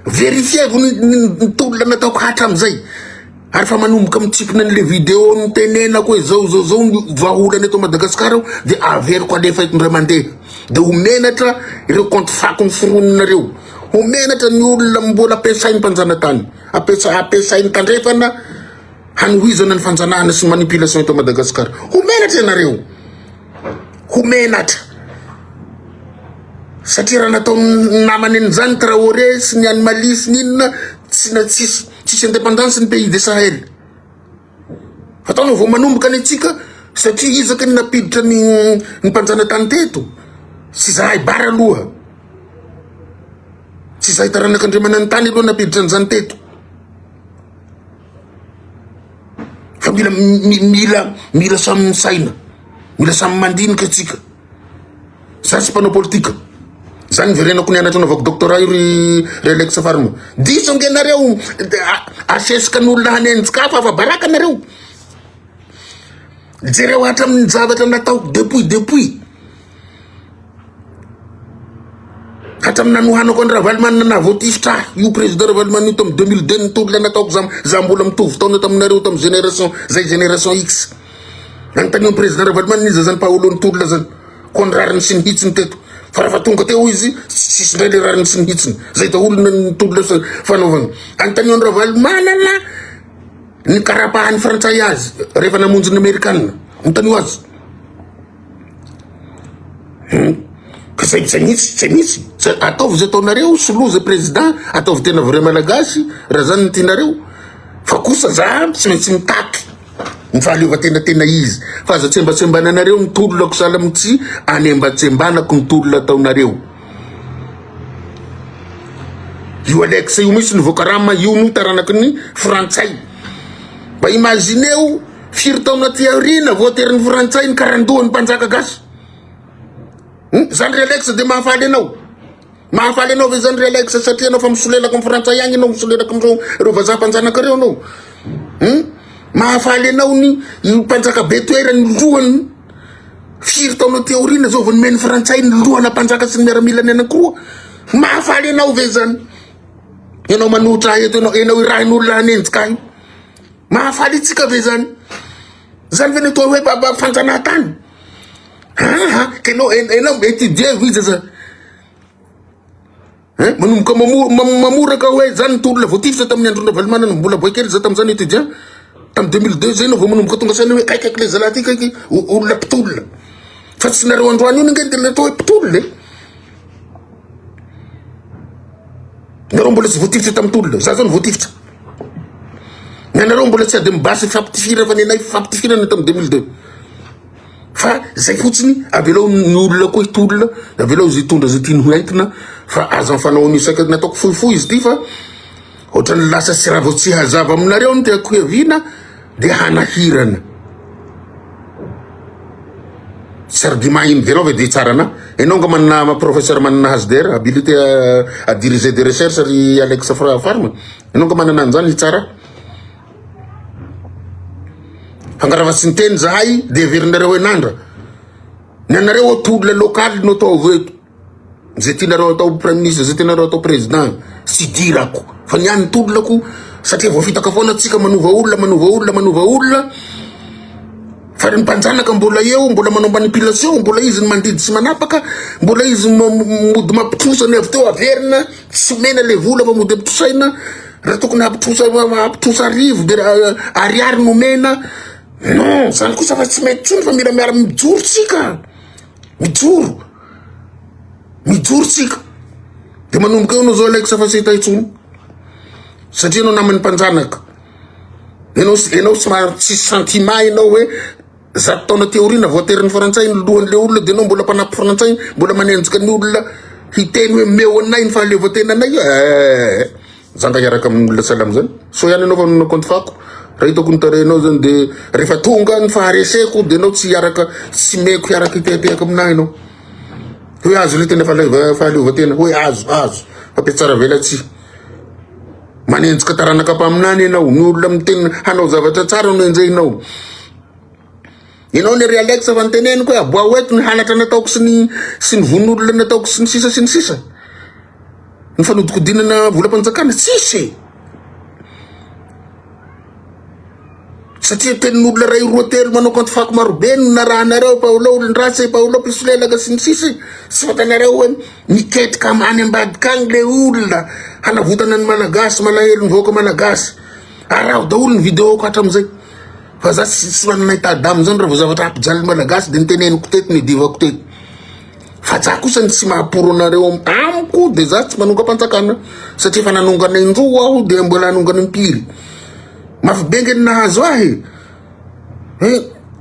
Verifieko ny tolona nataoko hatram'izay. Ary fa manomboka mitsipona an'le vidéo nitenenako hoe zao ny vaholany eto Madagasikara de averiko alefa eto ndray mandeha. De homenatra ireo compte fako ny foroninareo. Homenatra ny olona mbola ampiasainy mpanjanatany. Ampiasainy tandrefana hanohizana ny fanjanahana sy manipulation eto Madagasikara. Homenatra ianareo. Homenatra. Satria raha natao namany an'izany Traoré sy ny Animaly sy n'inona tsisy indépendance ny pays de Sahel. Fataonao vao manomboka ny atsika satria izaka ny napiditra ny mpanjanatany teto. Sy zahay bara aloha. Tsy zahay taranak'Andriamanana ny tany aloha napiditra an'izany teto. Fa mila samy misaina. Mila samy mandinika atsika. Za sy mpanao politika. Zany verenako nianatra navako doctorat io Alex Farma. Diso angenareo asesika n'olona hanenjika fa baraka nareo. Jereo hatramin'ny zavatra nataoko depuis. Hatramin'ny nanohanako ny Ravalomanina navoatifitra io président Ravalomanina io tamin'ny 2002 ny tolona nataoko za mbola mitovy taona taminareo tamin'ny génération X. Nanontaniao président Ravalomanina izy zany Paolo ny tolona zany. Ko ny rariny sy ny hitsiny teto. Fa raha fa tonga teo izy sisy ndray le rariny sy ny hitsiny. Zay daholo ny tolona fanaovana. Anontaniao ny Ravalomanana ny karapahan'ny frantsay azy rehefa namonjy ny Amerikanina. Anontaniao azy. Ka zay misy. Ataovy zay ataonareo soloza président, ataovy tena vrai malagasy, raha zany ny tianareo. Fa kosa za tsy maintsy mitaky. Ny fahaleova tena izy. Fa aza tsembatsembananareo ny tololako salamitsy anembatsembanako ny tolona ataonareo. Io Alex io misy ny vokarama io no taranaky ny frantsay. Mba imagineo firy taona ty aorina voatery ny frantsay ny karandoha ny mpanjaka gasy. Zany ry Alex de mahafaly anao. Mahafaly anao ve zany ry Alex satria anao fa misolelako amin'ny frantsay agny anao misolelako amin'ireo vazaha mpanjanaka reo anao. Mahafaly anao ny mpanjaka be toerany lohany. Firy taona ty aorina zao vao nomeny frantsay ny lohana mpanjaka sy ny miaramilany anankiroa. Mahafaly anao ve zany. Ianao manohitra eto ianao irahin'olona hanenjika io. Mahafaly itsika ve zany. Zany ve ny toa hoe fanjanahantany. Enao étudier viza za. Manomboka mamoraka hoe zany tolona voatifitra tamin'ny androna Ravalomanana mbola boy kely za tamin'izany étudiant. am 2002 zay no vao manomboka tonga saina hoe kaikaiky le zalahy ty kaiky olona mpitolona fa tsy nareo androany io nge de natao hoe mpitolona nareo mbola tsy voatifitra tamy tolona za zao ny voatifitra nareo mbola tsy ady mibasy fampitifira fa nenay fampitifirana tamy 2002 fa zay fotsiny avelao ny olona koa hitolona avelao izy hitondra zay tiany ho entina fa aza mifanao nisaka nataoko fohifohy izy ty fa ohatrany lasa sy raha vao tsy hazava aminareo ny tiako hiavina de hanahirana sardima iny verao ve de tsara na enao nga manana professeur manana HDR habilité à diriger des recherches ry Alex Farma enao nga manana an'izany tsara fangaravatsy ny teny zahay de averinareo enandra ny anareo atolona lokaly no atao aveto zay tianareo atao premier ministre zay tianareo atao président sy dirako fa ny any tolonako satria voafitaka foana atsika manova olona fa ny mpanjanaka mbola eo mbola manao manipulation mbola izy ny mandidy sy manapaka mbola izy mody mampitrosany avy teo averina tsy mena le vola fa mody ampitrosaina raha tokony ampitrosa arivo de ariary no mena non zany kosa fa tsy mety tsony fa mila miara mijoro tsika mijoro tsika de manomboka eo no zao alaiky safa seta itsony satria anao namany mpanjanaka enao tsy sentiment enao hoe zato taona teorina voatery ny farantsay ny lohan'le olona de enao mbola mpanampy farantsay mbola manenjika ny olona hiteny hoe meo anay ny fahaleovatena anay zanga hiaraka amin'olona salamo zany so ihany anao fa nakonty fako raha hitako nitarenao zany de rehefa tonga ny fahareseko de enao tsy hiaraka tsy meko hiaraka hitehatehaka aminahy anao hoe azo le tena fahaleovatena hoe azo fampetsara velatsy manenjika taranaka ampaminany enao ny olona miteny hanao zavatra tsara no enjehinao enao ny ry Alex fa niteneniko hoe aboa oeto ny halatra nataoko sy ny von'olona nataoko sy ny sisa ny fanodikodinana volam-panjakana tsisy satria tenin'olona ray roa telo manao kanto fako marobe no narahanareo Paolo olondratsy Paolo pisolelaka sy ny sisy sy fatanareo hoe miketrika any ambadika agny le olona hanavotana ny malagasy malahelo ny vahoaka malagasy araho daolo ny vidéoko hatram'izay fa za tsy manana hitadamo zany raha vao zavatra ampijaly malagasy de niteneniko teto ny divako teto fa za kosa tsy mahaporo anareo amiko de za tsy manonga mpanjakana satria fa nanongana indroa aho de mbola nanongana impiry mafibenge ny nahazo ahy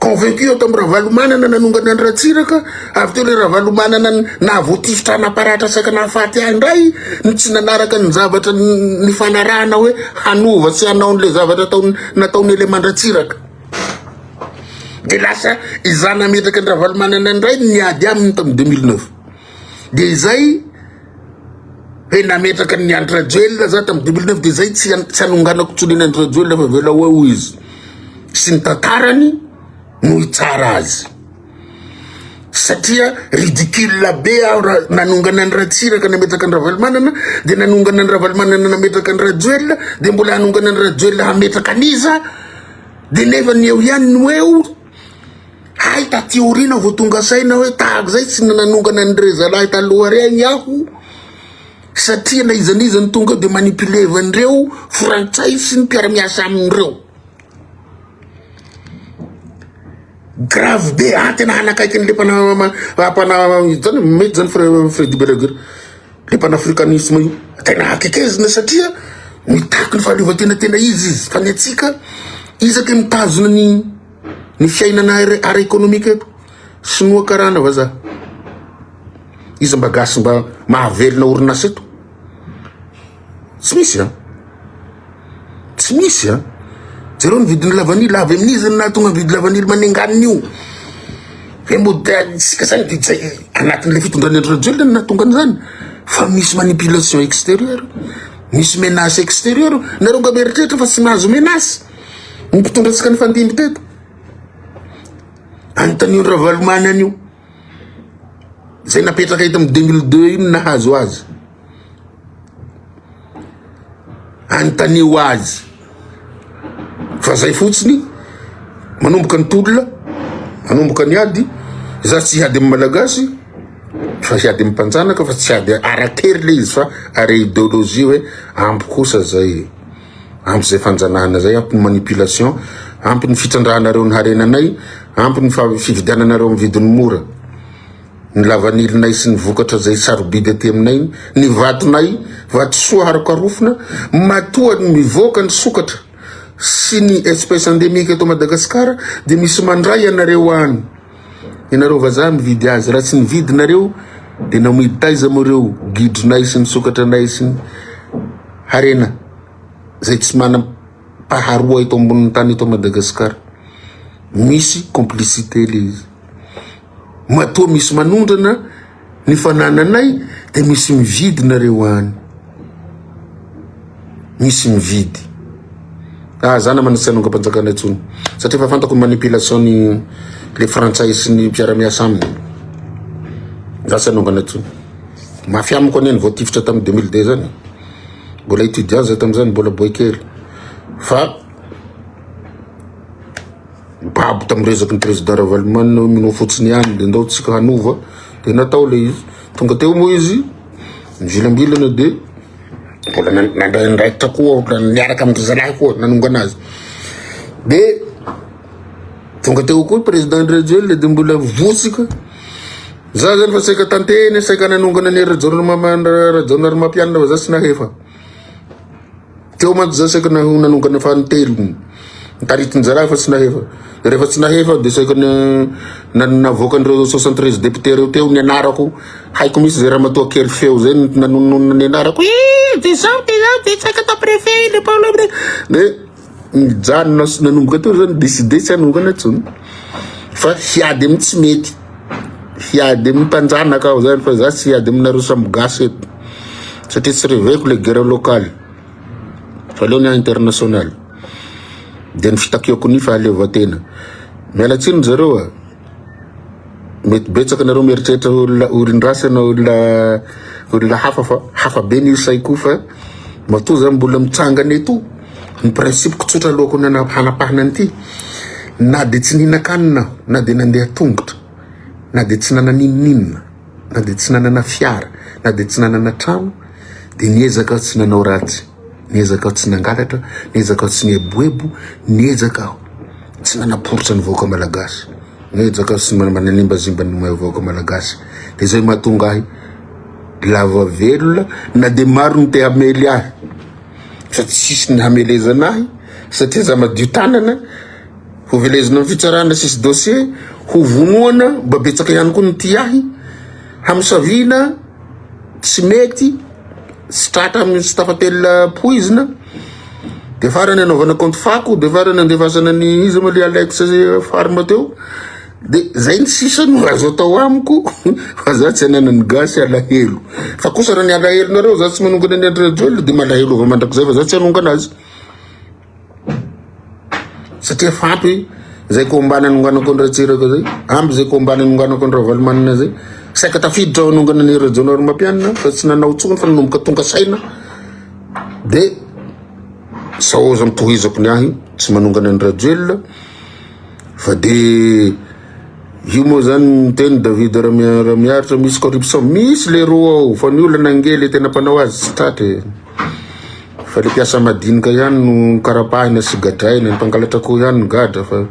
convaincu eo tamy raha valomanana nanongana ny ratsiraka avy teo le raha valomanana nahavoatifitra naparatra saika nahafaty ahy ndray ny tsy nanaraka ny zavatra ny fanarahana hoe hanova sy hanao n'le zavatra nataony elemandratsiraka de lasa iza nametraka ny raha valomanana ndray niady aminy tamy 2009 de izay hoe nametraka ny Andra Joel za tamy 2009 de zay tsy anonganako tsoliny Andra Joel fa vela hoe izy sy ny tantarany no itsara azy satria ridicule be aho nanongana ny ratsiraka nametraka ny ravalomanana de nanongana ny ravalomanana nametraka ny Rajoel de mbola hanongana ny Rajoel hametraka aniza de nefa ny eo ihany no eo hay taty orina vo tonga saina hoe tahako zay tsy nanongana ny rezalahy taloha regny aho satria na izan'iza ny tonga de manipulevandreo frantsay sy ny mpiara-miasa amindreo grave be tena hanakaiky ny lepana zany mety zany Freddy Belaguer le panafricanisme io tena akekezina satria mitaky ny fahaleovatena tena izy fa ny atsika izaka mitazona ny fiainana ara économique eto sinoa karana vaza izy mba gasy mba mahavelona orinasa eto tsy misy zero ny vidiny lavanily avy amin'izy ny nahatonga vidy lavanily manenganiny io fe mody sika zany didzay anatin'le fitondrany Andra Joel ny nahatonga an'izany fa misy manipulation extérieure misy menace extérieure nareo nga mieritreritra fa tsy mahazo menace ny mpitondra tsika ny fandimby teto antanio raha valomanany io zay napetraka hita amy 2002 iny nahazo azy antanio azy fa zay fotsiny manomboka ny tolona manomboka ny ady za tsy hiady amy malagasy fa hiady amy mpanjanaka fa tsy hiady arakery le izy fa ara idéologie hoe ampy kosa zay ampy zay fanjanahana zay ampy manipulation ampy ny fitrandrahanareo ny harenanay, ampy ny fividiananareo amin'ny vidiny mora, ny lavanilinay sy ny vokatra zay sarobidy aty aminay, ny vatonay vato soa harokarofona, matoa ny mivoaka ny sokatra sy ny espèce endémique eto Madagasikara, de misy mandray anareo any. Ianareo vazaha mividy azy, raha tsy nividinareo de namidy taiza moreo gidronay sy ny sokatranay sy ny harena zay tsy mana paharoa eto ambonin'ny tany eto Madagasikara. Misy complicité le izy. Matoa misy manondrana ny fanananay de misy mividy nareo any. Misy mividy. Zana manasianonga mpanjakana itsony. Satria fa fantako ny manipulation ny le frantsay sy ny mpiara-miasa aminy. Zanonga itsony. Mafy amiko ane ny voatifitra tamin'ny 2002 zany. Mbola étudiant zay tamin'izany, mbola boy kely. Fa babo tamin'ny resaky ny président Ravalomanina minao fotsiny ihany de ndao tsika hanova de natao le izy. Tonga teo moa izy mivilambilana de mbola nandraikitra koa niaraka amin'ny zalahy koa nanonga anazy. De tonga teo koa président Ndrejel de mbola votsika. Za zany fa saika tanteny, saika nanongana ny rajonary mampianina fa za sy nahefa. Teo mantsy za saika nanongana fa nitelo nitaritiny zalahy fa sy nahefa. Rehefa tsy nahefa de saika navoaka an'ireo 73 député reo teo ny anarako. Haiko misy zay raha matoa kely feo zay nanonona ny anarako. De saika ta préfet le problème de mijanona nanomboka teo zany décidé tsy hanongana tsony. Fa hiady amin'ny tsy mety. Hiady amin'ny mpanjanaka aho zany fa za tsy hiady aminareo samby gasy eto. Satria tsy réveilleko le guerre locale. Fa leo ny international. De ny fitakiako ny fa aleovatena. Miala tsiny zareo a. Mety betsaka nareo mieritreritra orindrasana olona hafa fa hafa be ny saiko fa matoa zany mbola mitsangana eto. Ny principe tsotra lohako hanapahana an'ity. Na de tsy ninakanina, na de nandeha tongotra, na de tsy nananinina, na de tsy nanana fiara, na de tsy nanana trano, de niezaka tsy nanao ratsy. Niezaka aho tsy nangalatra, niezaka aho tsy nieboebo, niezaka aho tsy nanaporotra ny vahoaka malagasy, niezaka aho tsy mananimbazimba ny vahoaka malagasy. De zay mahatonga ahy lava velona, na de maro ny te hamely ahy fa tsisy ny hamelezana ahy satria za madio tanana ho velezina amin'ny fitsarana sisy dossier, ho vonoana mba betsaka ihany koa ny ty ahy hamisaviana tsy mety sy tratra amin'ny sy tafatelina poizina. De farany anaovana compte fako, de farany andevasana ny izy ma le Alex farma teo. De zay ny sisa no azo atao amiko fa za tsy ananany gasy alahelo. Fa kosa raha ny alahelo nareo za tsy manongana ny Ndrejel de malahelo avy mandrakizay fa za tsy anongana azy. Satria fampy zay kombana nonganako Ndratsiraka zay, ampy zay kombana nonganako Ravalomanina zay. Saika tafiditra ao nongana ny rajonary mampianina fa tsy nanao tsony fa nanomboka tonga saina. De saoza mitohizako ny ahy tsy manongana ny Ndrejel fa de io moa zany miteny David raha miaritra misy corruption, misy le roa ao fa ny olona angely tena mpanao azy tsy tratra. Fa le mpiasa madinika ihany no karapahina sy gadraina, ny mpangalatra koa ihany no gadra fa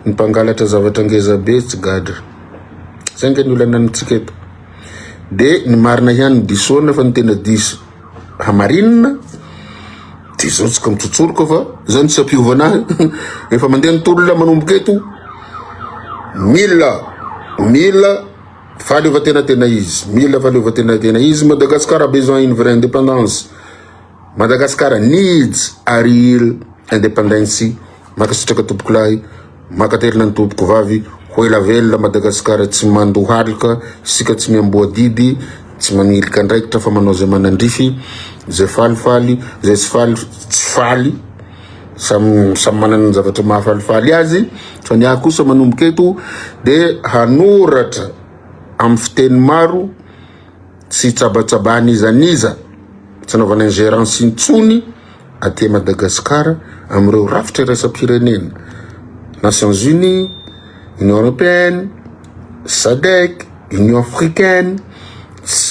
ny mpangalatra zavatra ngeza be tsy gadra. Zay nge ny olana antsika eto. De ny marina ihany disoana fa ny tena diso hamarinina. De zao tsika mitsotsoroka fa zany tsy ampiovana efa mandeha ny tolona manomboka eto. Mila fahaleovatena izy. Mila fahaleovatena izy. Madagascar a besoin une vraie indépendance. Madagascar needs a real independence. Makasitraka tompoko lahy, makatelina ny tompoko vavy, hoela velona Madagascar tsy mandohalika, sika tsy miamboa didy, tsy manilika ndraikitra fa manao zay manandrify, zay falifaly, zay tsy faly, samy manana ny zavatra mahafalifaly azy. Fa ny ahy kosa manomboka eto de hanoratra amin'ny fiteny maro tsy tsabatsabany izaniza tsy anaovana ingérence intsony aty Madagascar amin'ireo rafitra iraisam-pirenena. Nations Unies, Union Européenne, SADC, Union Africaine,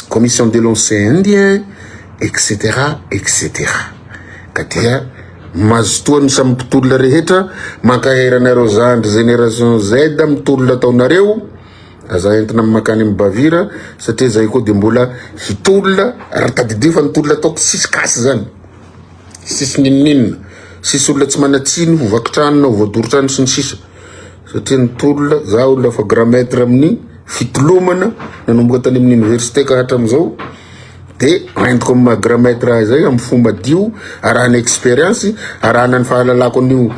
Commission de l'Océan Indien, etc. Ka dia mazotoany samy mpitolona rehetra mankaheranareo zandry génération Z mitolona ataonareo aza entina makany mibavira satria zay koa de mbola hitolona raha tadidi fa nitolona ataoko sisy kasy zany sisy ninninina sisy olona tsy manatsiny hovakitranona voadorotrano sy ny sisa satria nitolona za olona fa grand maître amin'ny fitolomana nanomboka tany amin'ny université ka hatramizao de entiko amin'ny maha grand maître zay amin'ny fomba dio arahana expérience arahana ny fahalalako an'io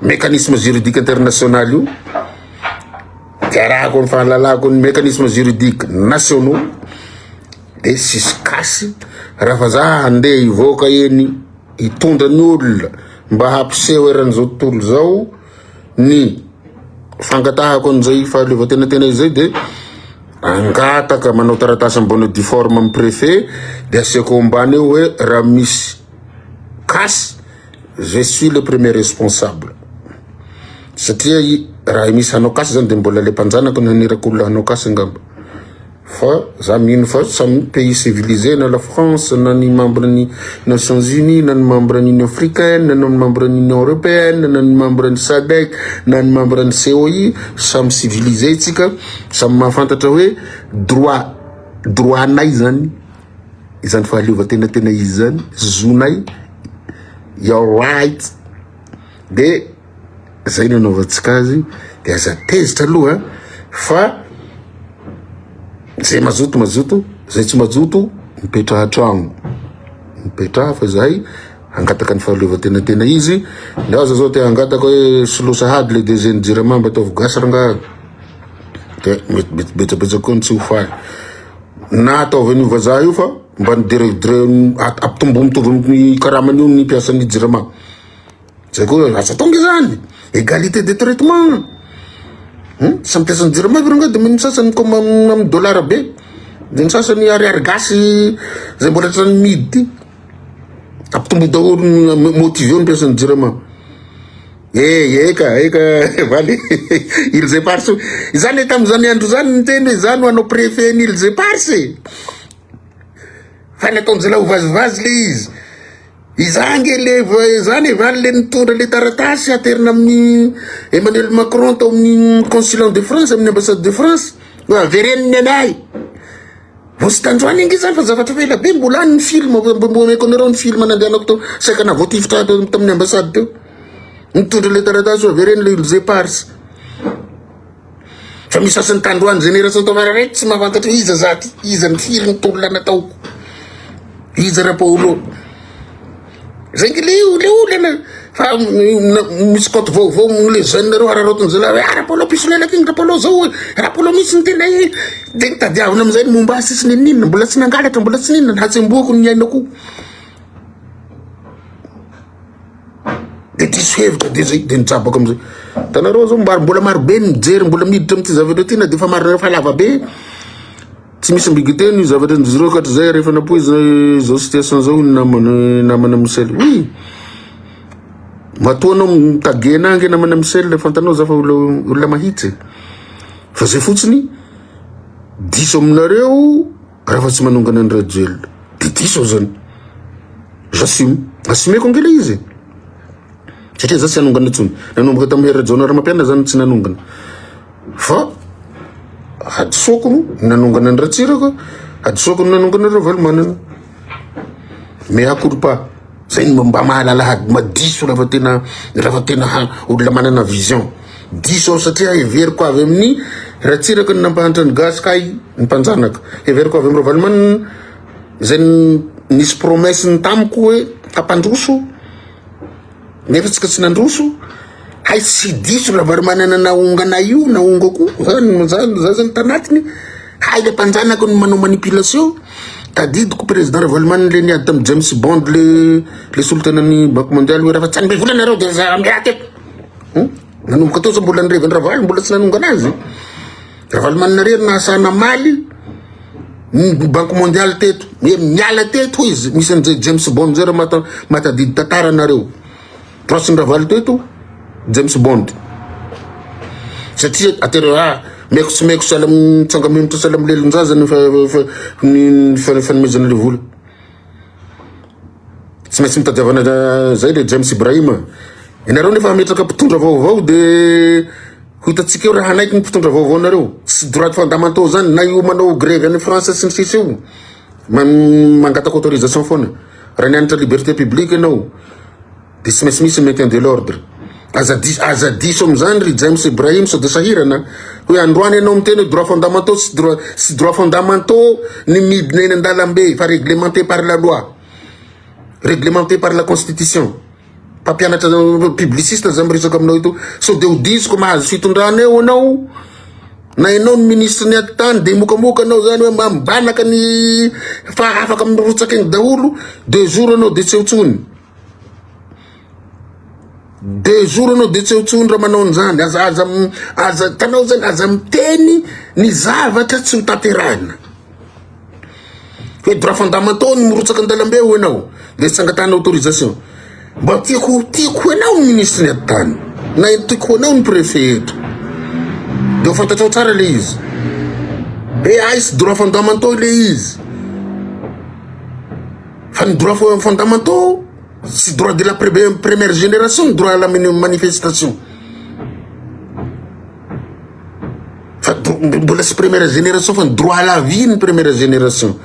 mécanisme juridique international io de arahako ny fahalalako ny mécanisme juridique nationaux de sisy kasy raha fa za handeha hivoaka eny hitondra ny olona mba hampiseho eran'izao tontolo zao ny fangatahako an'izay fahaleovan-tenatena izay de angataka manao taratasy ambony difforme amin'ny préfet de asiako ambany eo hoe raha misy kasy je suis le premier responsable satria raha misy hanao kasy zany de mbola le mpanjanaka nanirako olona hanao kasy angamba fa za mino fa samy pays civilisé na la France na ny membre ny Nations Unies na ny membre ny Union africaine na ny membre ny Union européenne na ny membre ny SADC na ny membre ny COI samy civilisé tsika samy mahafantatra hoe droit anay zany izany fahaleovan-tenatena izy zany zonay your right de zay nanaovantsika azy de aza tezitra aloha fa zay mazoto zay tsy mazoto mipetraha tragno mipetraha fa zahay angataka ny fahaleovan-tenatena izy le aza zao te angataka hoe solo sahady le deuxième dirama mba ataovy gasy ranga de betsabetsaky koa ny tsy ho faly na ataovy an'io vazaha io fa mba ny dire ampitombo mitovy amin'ny karaman'io ny mpiasan'ny dirama zay koa asa tonga zany égalité de traitement samy piasan'ny dirama viranga de ny sasany comme amin'ny dollar be de ny sasany ariary gasy zay mbola trany midy ty ampitombo daholo motivé ny piasan'ny dirama eka valy il zay parse zany tam'izany andro zany niteny hoe zany ho anao préfet ny il zay parse fa ny ataon'zay la ho vazivazy le izy izange le zany valy le nitondra le taratasy aterina amin'ny Emmanuel Macron tao amin'ny consulat de France amin'ny ambassade de France avereniny anay vo sy tandroany ingy zany fa zavatra fela be mbola any ny film mbomeko anareo ny film nandehanako tao saika na voatifitra tamin'ny ambassade teo nitondra le taratasy avereny le il zay parse fa misy asany tandroany génération tavara raiky tsy mahafantatra iza zaty iza ny firy ny tolona nataoko iza rapolo zay ngy le olana fa misy koty vaovao le jeune nareo ararotiny zay la hoe rapolo piso lelaky igny rapolo zao hoe rapolo misy ny tena de nitadiavina amizay momba sisy ninina mbola tsy nangalatra mbola tsy ninona hatsemboako ny ainako de diso hevitra de zay de nitsabako amizay tanareo zao mbola marobe mijery mbola miditra amity zavatra ty na de fa marina fa lava be tsy misy ambiguïté ny zavatra nizireo katra zay rehefa napoy zao situation zao namana Michel oui matoanao mitagena ange namana Michel fantanao za fa olona mahitsy fa zay fotsiny diso aminareo raha fa tsy manongana ny raduel de diso zany j'assume assumeko angela izy satria za tsy nanongana tsony nanomboka tamin'ny hera-jaona ramampiana zany tsy nanongana fa hadisoko nanongana ny ratsirako hadisoko nanongana reo valomanana mais akory pa zay mba mahalala madiso raha fa tena olona manana vision diso satria heveriko avy amin'ny ratsiraka ny nampahantra ny gasy kay ny mpanjanaka heveriko avy amin'ny rovalomana zay nisy promesse ny tamiko hoe tampandroso nefa tsika tsy nandroso hay tsy diso la varomanana naongana io naongako za zany tanatiny hay le mpanjanako ny manao manipulation tadidiko président Ravalomana le niady tamin'ny James Bond le solotanan'ny banque mondiale hoe raha fa tsy anome volanareo de za miaty nanomboka tao za mbola nirevany Ravaly mbola tsy nanongana azy Ravalomana rery nahasana maly ny banque mondiale teto miala teto izy misy an'izay James Bond zay raha matadidy tantara anareo trosiny Ravaly teto James Bond satria atero meko tsy meko salam tsanga mimitra salam lelonjaza ny fanomezana le vola tsy maintsy mitadiavana zay le James Ibrahima. Ianareo nefa metraka mpitondra vaovao de ho hitatsika eo raha anaiky ny mpitondra vaovao nareo. Tsy droit fondamentaux zany na io manao grève any France sy ny sisa io. Mangataka autorisation foana. Raha nianatra liberté publique ianao de tsy maintsy misy maintien de l'ordre. Aza diso am'zany ry James Ibrahim so de sahirana hoe androany ianao miteny droit fondamentaux sy droit fondamentaux ny midina eny an-dalambe fa réglementé par la loi, réglementé par la constitution. Mpampianatra publiciste zay miresaka aminao ito so de ho disiko mahazo fitondrana eo anao na ianao ny ministre ny ady de mokamoka anao zany hoe mambanaka ny fa afaka mirotsaky eny daholo 2 jours anao de tsy otsony 2 jours anao de tsy otsony raha manao an'izany aza tanao zany aza miteny ny zavatra tsy ho tanterahina hoe droit fondamentaux ny mirotsaka an-dalambe ho ianao de tsy angatana autorisation. Mba tiako ianao ny ministre ny ady tany na tiako ianao ny préfet eto de ho fantatrao tsara le izy sy droit fondamentaux le izy fa ny droit fondamentaux sy droit de la première génération, droit à la manifestation. Fa mbola sy première génération fa droit à la vie ny première génération,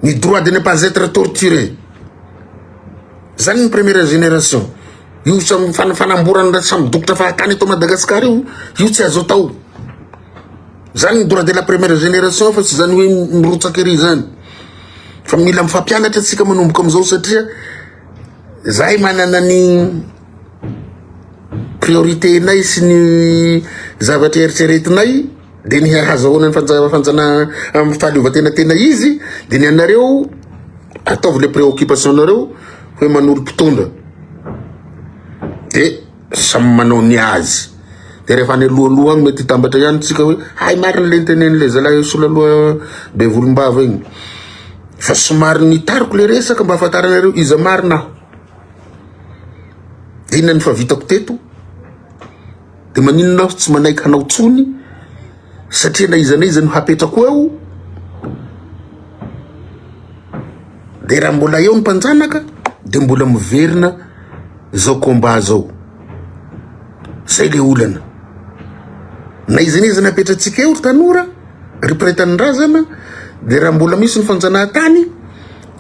ni droit de ne pas être torturé zany ny première génération. Io samy fanamborana samy dokatra fahatany eto Madagasikara io tsy azo atao zany droit de la première génération fa tsy zany hoe mirotsaka ery zany fa mila mifampianatra tsika manomboka am'izao satria zahay manana ny priorité nay sy ny zavatra eritreretinay de ny hahazahoana ny fanjana amin'ny fahaleovatena tena izy de ny anareo ataovy le préoccupation nareo hoe manolo mpitondra de samy manao ny azy de rehefa any alohaloha agny mety hitambatra ihany tsika hoe hay marina le ntenen'le zalahy solaloha be volombava igny fa somary nitariko le resaka mba afantaranareo iza marina de inona ny fa vitako teto de maninona tsy manaiky hanao tsony satria na iza no hapetrako eo de raha mbola eo ny mpanjanaka de mbola miverina zao combat zao zay le olana na iza napetratsika eo tanora repretanindrazana de raha mbola misy ny fanjanahantany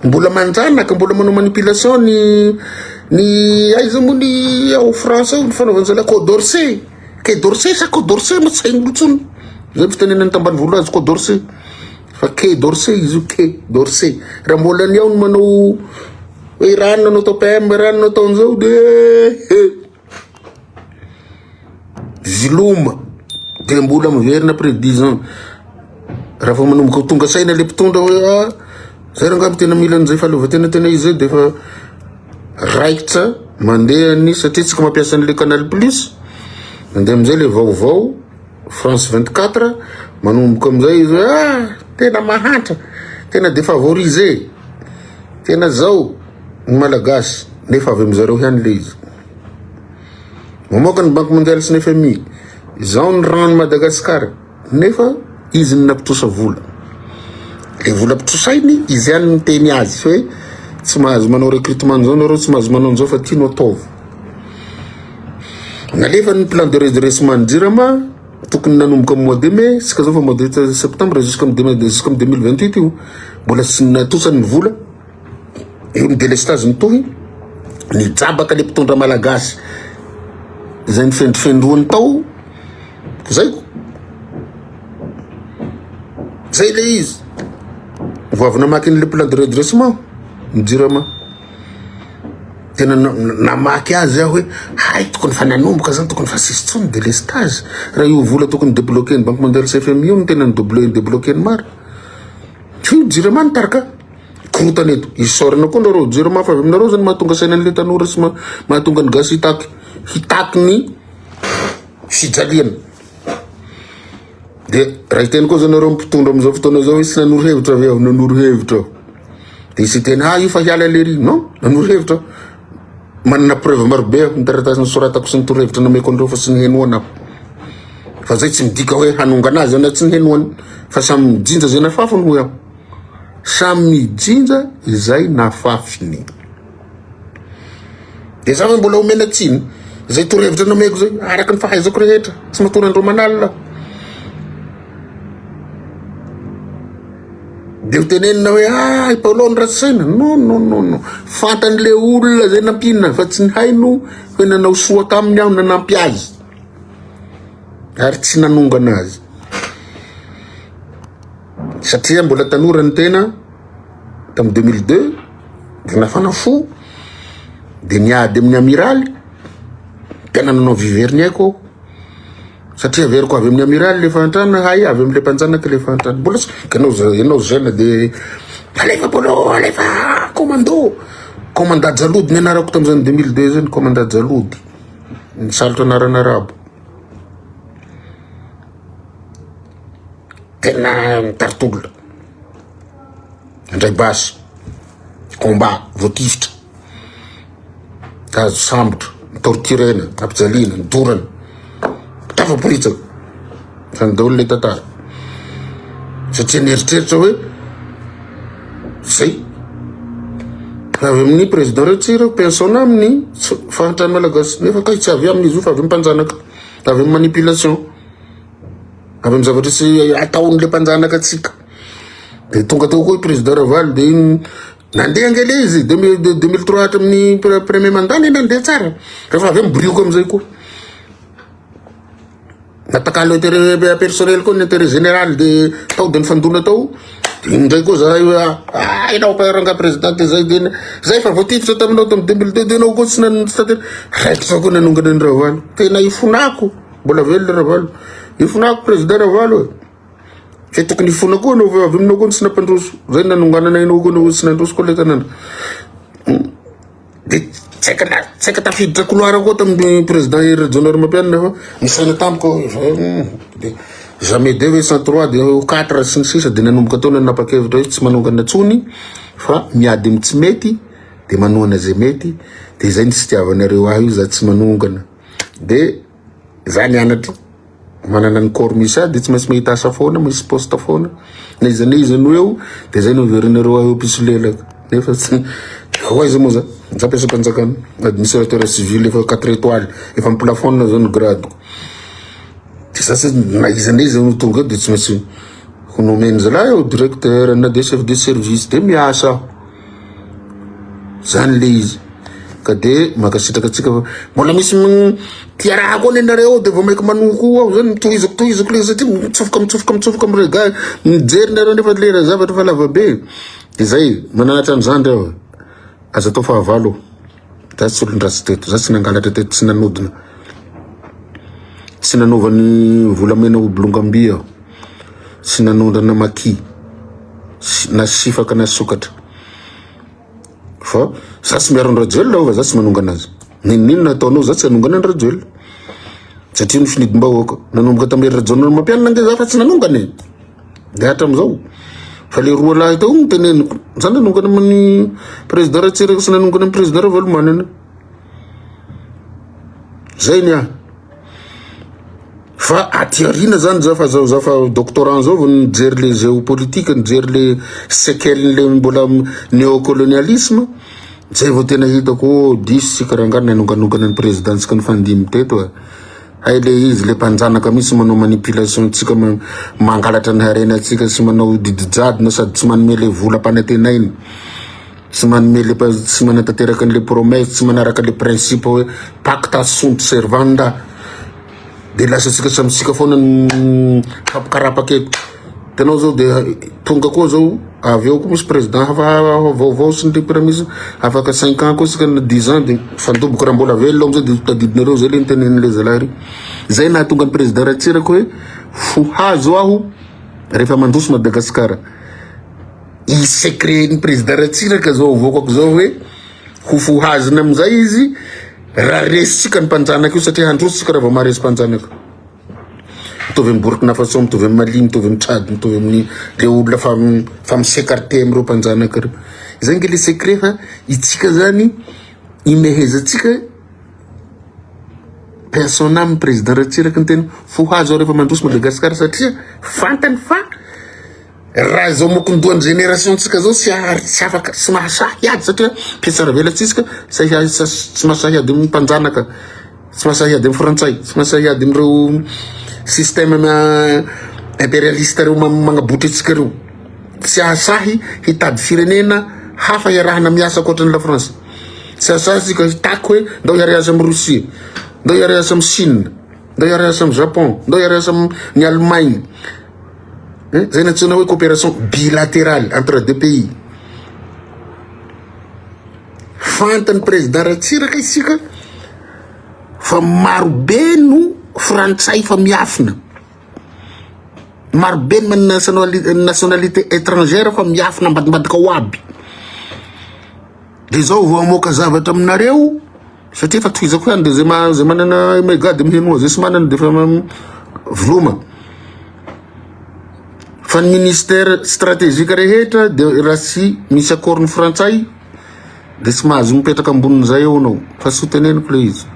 mbola manjanaka mbola manao manipulation ny aiza mo ny ao France ao ny fanaovan'zala Côte d'Orsay Quai d'Orsay sa Côte d'Orsay mo tsy hainy lotsony zay fitenenany tambany volo azy Côte d'Orsay fa Quai d'Orsay izy io Quai d'Orsay raha mbola ny ao ny manao hoe rano nanao tao PM rano nanao taon'izao de ziloma de mbola miverina après 10 ans raha fa manomboka tonga saina le mpitondra hoe zay raha ngabo tena mila an'izay fahaleovatena tena izy zay de fa raikitra mandehany satria tsika mampiasa an'le Canal Plus mandeha am'izay le vaovao France 24 manomboka am'izay izy tena mahantra tena défavorisé tena zao ny malagasy nefa avy am'zareo ihany le izy mamoaka ny Banque mondiale sy ny FMI zao ny rano Madagasikara nefa izy ny napitrosa vola le vola pitrosainy izy ihany miteny azy hoe tsy mahazo manao recrutement zao nareo tsy mahazo manao an'izao fa tiano ataovy nalefa ny plan de redressement ny JIRAMA tokony nanomboka amin'ny mois de mai sika zao fa mois de septembre jusqu'à 2028 io mbola sy natosany ny vola eo ny délestage ny tohy ny jabaka le mpitondra malagasy zay ny fendrifendroany tao zay le izy voavy namaky le plan de redressement ny JIRAMA tena namaky azy aho hoe hay tokony fa nanomboka zany tokony fa sisy tsony délestage raha io vola tokony débloqué ny Banque mondiale sy FMI io ny tena débloqué ny maro io JIRAMA ny tarika korotana eto isorana koa nareo JIRAMA fa avy aminareo zany mahatonga sainan'le tanora sy mahatonga ny gasy hitaky ny fijaliana de raha hiteny koa zany nareo mpitondra am'izao fotoana zao hoe sy nanoro hevitra avy aho nanoro hevitra aho de sy tena io fa hiala le ry non nanoro hevitra manana preuve marobe aho nitaratasy ny soratako sy nitoro hevitra nameko andreo fa sy ny henoana fa zay tsy midika hoe hanonga anazy ana tsy ny henoany fa samy mijinja zay nafafony hoe aho samy jinja izay nafafiny. De za mbola omena tsiny zay torohevitra nameko zay araka ny fahaizako rehetra tsy matory andro manalina. De ho tenenina hoe Paolo Rasaina no fantan'le olona zay nampinina fa tsy ny haino hoe nanao soa taminy aho nanampy azy ary tsy nanongana azy satria mbola tanora ny tena tam 2002 de nafana fo de niady amin'ny amiraly tena nanao viverniaiko satria veriko avy amin'ny amiraly le fantrana hay avy amin'ny le mpanjanaka le fantrana mbola ianao jeune de alefa Paolo alefa commandant Jalody ny anarako tam'izany 2002 zany commandant Jalody ny salotra anarana arabo tena mitaritola andray basy combat voatifitra azo sambotra torturena ampijaliana dorana tafaporitsaka zany daholo le tantara satria nieritreritra hoe zay avy amin'ny président Ratsira pensionna amin'ny fahantrany malagasy nefa ka tsy avy amin'izy io fa avy mpanjanaka avy amin'ny manipulation avy amin'ny zavatra tsy ataon'le mpanjanaka atsika de tonga teo koa président Ravaly de nandeha angele izy 2003 hatramin'ny premier mandat nandeha tsara rehefa avy mibrioko amizay koa natakalo intérêt personnel koa ny intérêt général de tao de nifandona tao indray koa zahay hoe inao paranga président zay de zay fa voatifitra taminao tam 2002 de nao koa tsy nanstatera raiky sao koa nanongana ny Ravaly tena ifonako mbola velona Ravaly ifonako président Ravaly hoe fe tokony ifona koa anao avy aminao koa tsy nampandroso zay nanonganana inao koa no tsy nandroso koa le tanana de tsaka tafiditra couloir koa tamin'ny président Eri Jonor Mapianina fa misaina tamiko de jamais 2 hoe 103 de 4 sy ny sisa de nanomboka tao nanapa-kevitra hoe tsy manongana tsony fa miady amin'ny tsy mety de manohana zay mety de zay ny tsy tiavanareo ahy io za tsy manongana de za nianatra manana ny corps misy de tsy maintsy mahita asa foana misy poste foana na iza eo de zay no verinareo ahy pisolelaka nefa tsy hoaiza moa za zapesa mpanjakana administrateur civil efa 4 étoiles efa plafond zone grade de ça c'est na iza no tonga de tsy maintsy honomeny zalahy eo directeur na de chef de service de miasa zany le izy ka de makasitraka atsika mbola misy tia raha koa nenareo de vao maiky manoko ao zany tohizako le satria mitsofoka amrega mijery nareo nefa lera zavatra fa lava be de zay mananatra an'izany reo aza atao fahavalo za tsy olondrasy teto za tsy nangalatra teto tsy nanodina tsy nanovany volamena obolongam-by aho tsy nanondrana maki na sifaka na sokatra fa za tsy miaro ny rajoel fa za tsy manongana azy ninona ataonao za tsy anongana ny rajoel satria nifinidim-bahoaka nanomboka tamin'ny rajonao mampianina nge za fa tsy nanongana de hatram'izao fa le roa lahy tao miteneniko za nanongana amin'ny président Ratsiraka sy nanongana amin'ny président Ravalomanana zay ny fa aty arina zany za fa doctorant zao nijery le géopolitique nijery le sekeln'le mbola néocolonialisme zay vao tena hitako disy sika rangany nanonganongana ny présidentsika ny fandimy teto hay le izy le mpanjanaka misy manao manipulation tsika mangalatra ny harena atsika sy manao didijadona sady tsy manome le vola mpanantenainy tsy manome le tsy manatanteraka le promesse tsy manaraka le principe hoe pacta sunt servanda de lasa tsika samitsika foana fampikarapaka eto tanao zao de tonga koa zao avy eo koa misy président hafa vaovao sy ny misy afaka 5 ans koa sika na 10 ans de fandoboka raha mbola velona amizay de tadidinareo zay le nitenen'le zalahy zay nahatonga ny président Ratsiraka hoe fohazo aho rehefa mandroso Madagasikara i secret ny président Ratsiraka zao avokako zao hoe ho fohazina amizay izy raha resitsika ny mpanjanaka io satria handrositsika raha vao maharesy mpanjanaka mitovy amin'ny Burkina Faso mitovy amin'ny Mali mitovy amin'ny Tchad mitovy amin'ny le olona fa misécarté am'ireo mpanjanaka reo zay nge le secret fa itsika zany imehezatsika persona amin'ny président Ratsiraka ny tena fohazo rehefa mandroso Madagasikara satria fantany fa raha zao mokondoan'ny génération tsika zao sy afaka sy mahasahy ady satria piasara velantsika sy mahasahy ady amin'ny mpanjanaka, sy mahasahy ady amin'ny frantsay, sy mahasahy ady amin'ireo système impérialiste reo magnabotra antsika reo, sy ahasahy hitady firenena hafa iarahana miasa ankoatran'ny la France. Sy ahasahy sika hitaky hoe ndao hiariasa amin'ny Russie, ndao hiariasa amin'ny Chine, ndao hiariasa amin'ny Japon, ndao hiariasa amin'ny Allemagne. Zay nantsona hoe coopération bilatérale entre deux pays. Fantany président Ratsiraka isika fa marobe no frantsay fa miafina, marobe no nationalité étrangère fa miafina ambadimbadika ho aby. De zao vao amoaka zavatra aminareo satria fa tohizako ihany de zay manana maigady mihenoa zay sy manana de fa veloma. Fa ny ministère stratégique rehetra de raha sy misy accord ny frantsay de tsy mahazo mipetraka ambonin'izay eo anao, fa sy teneniko le izy,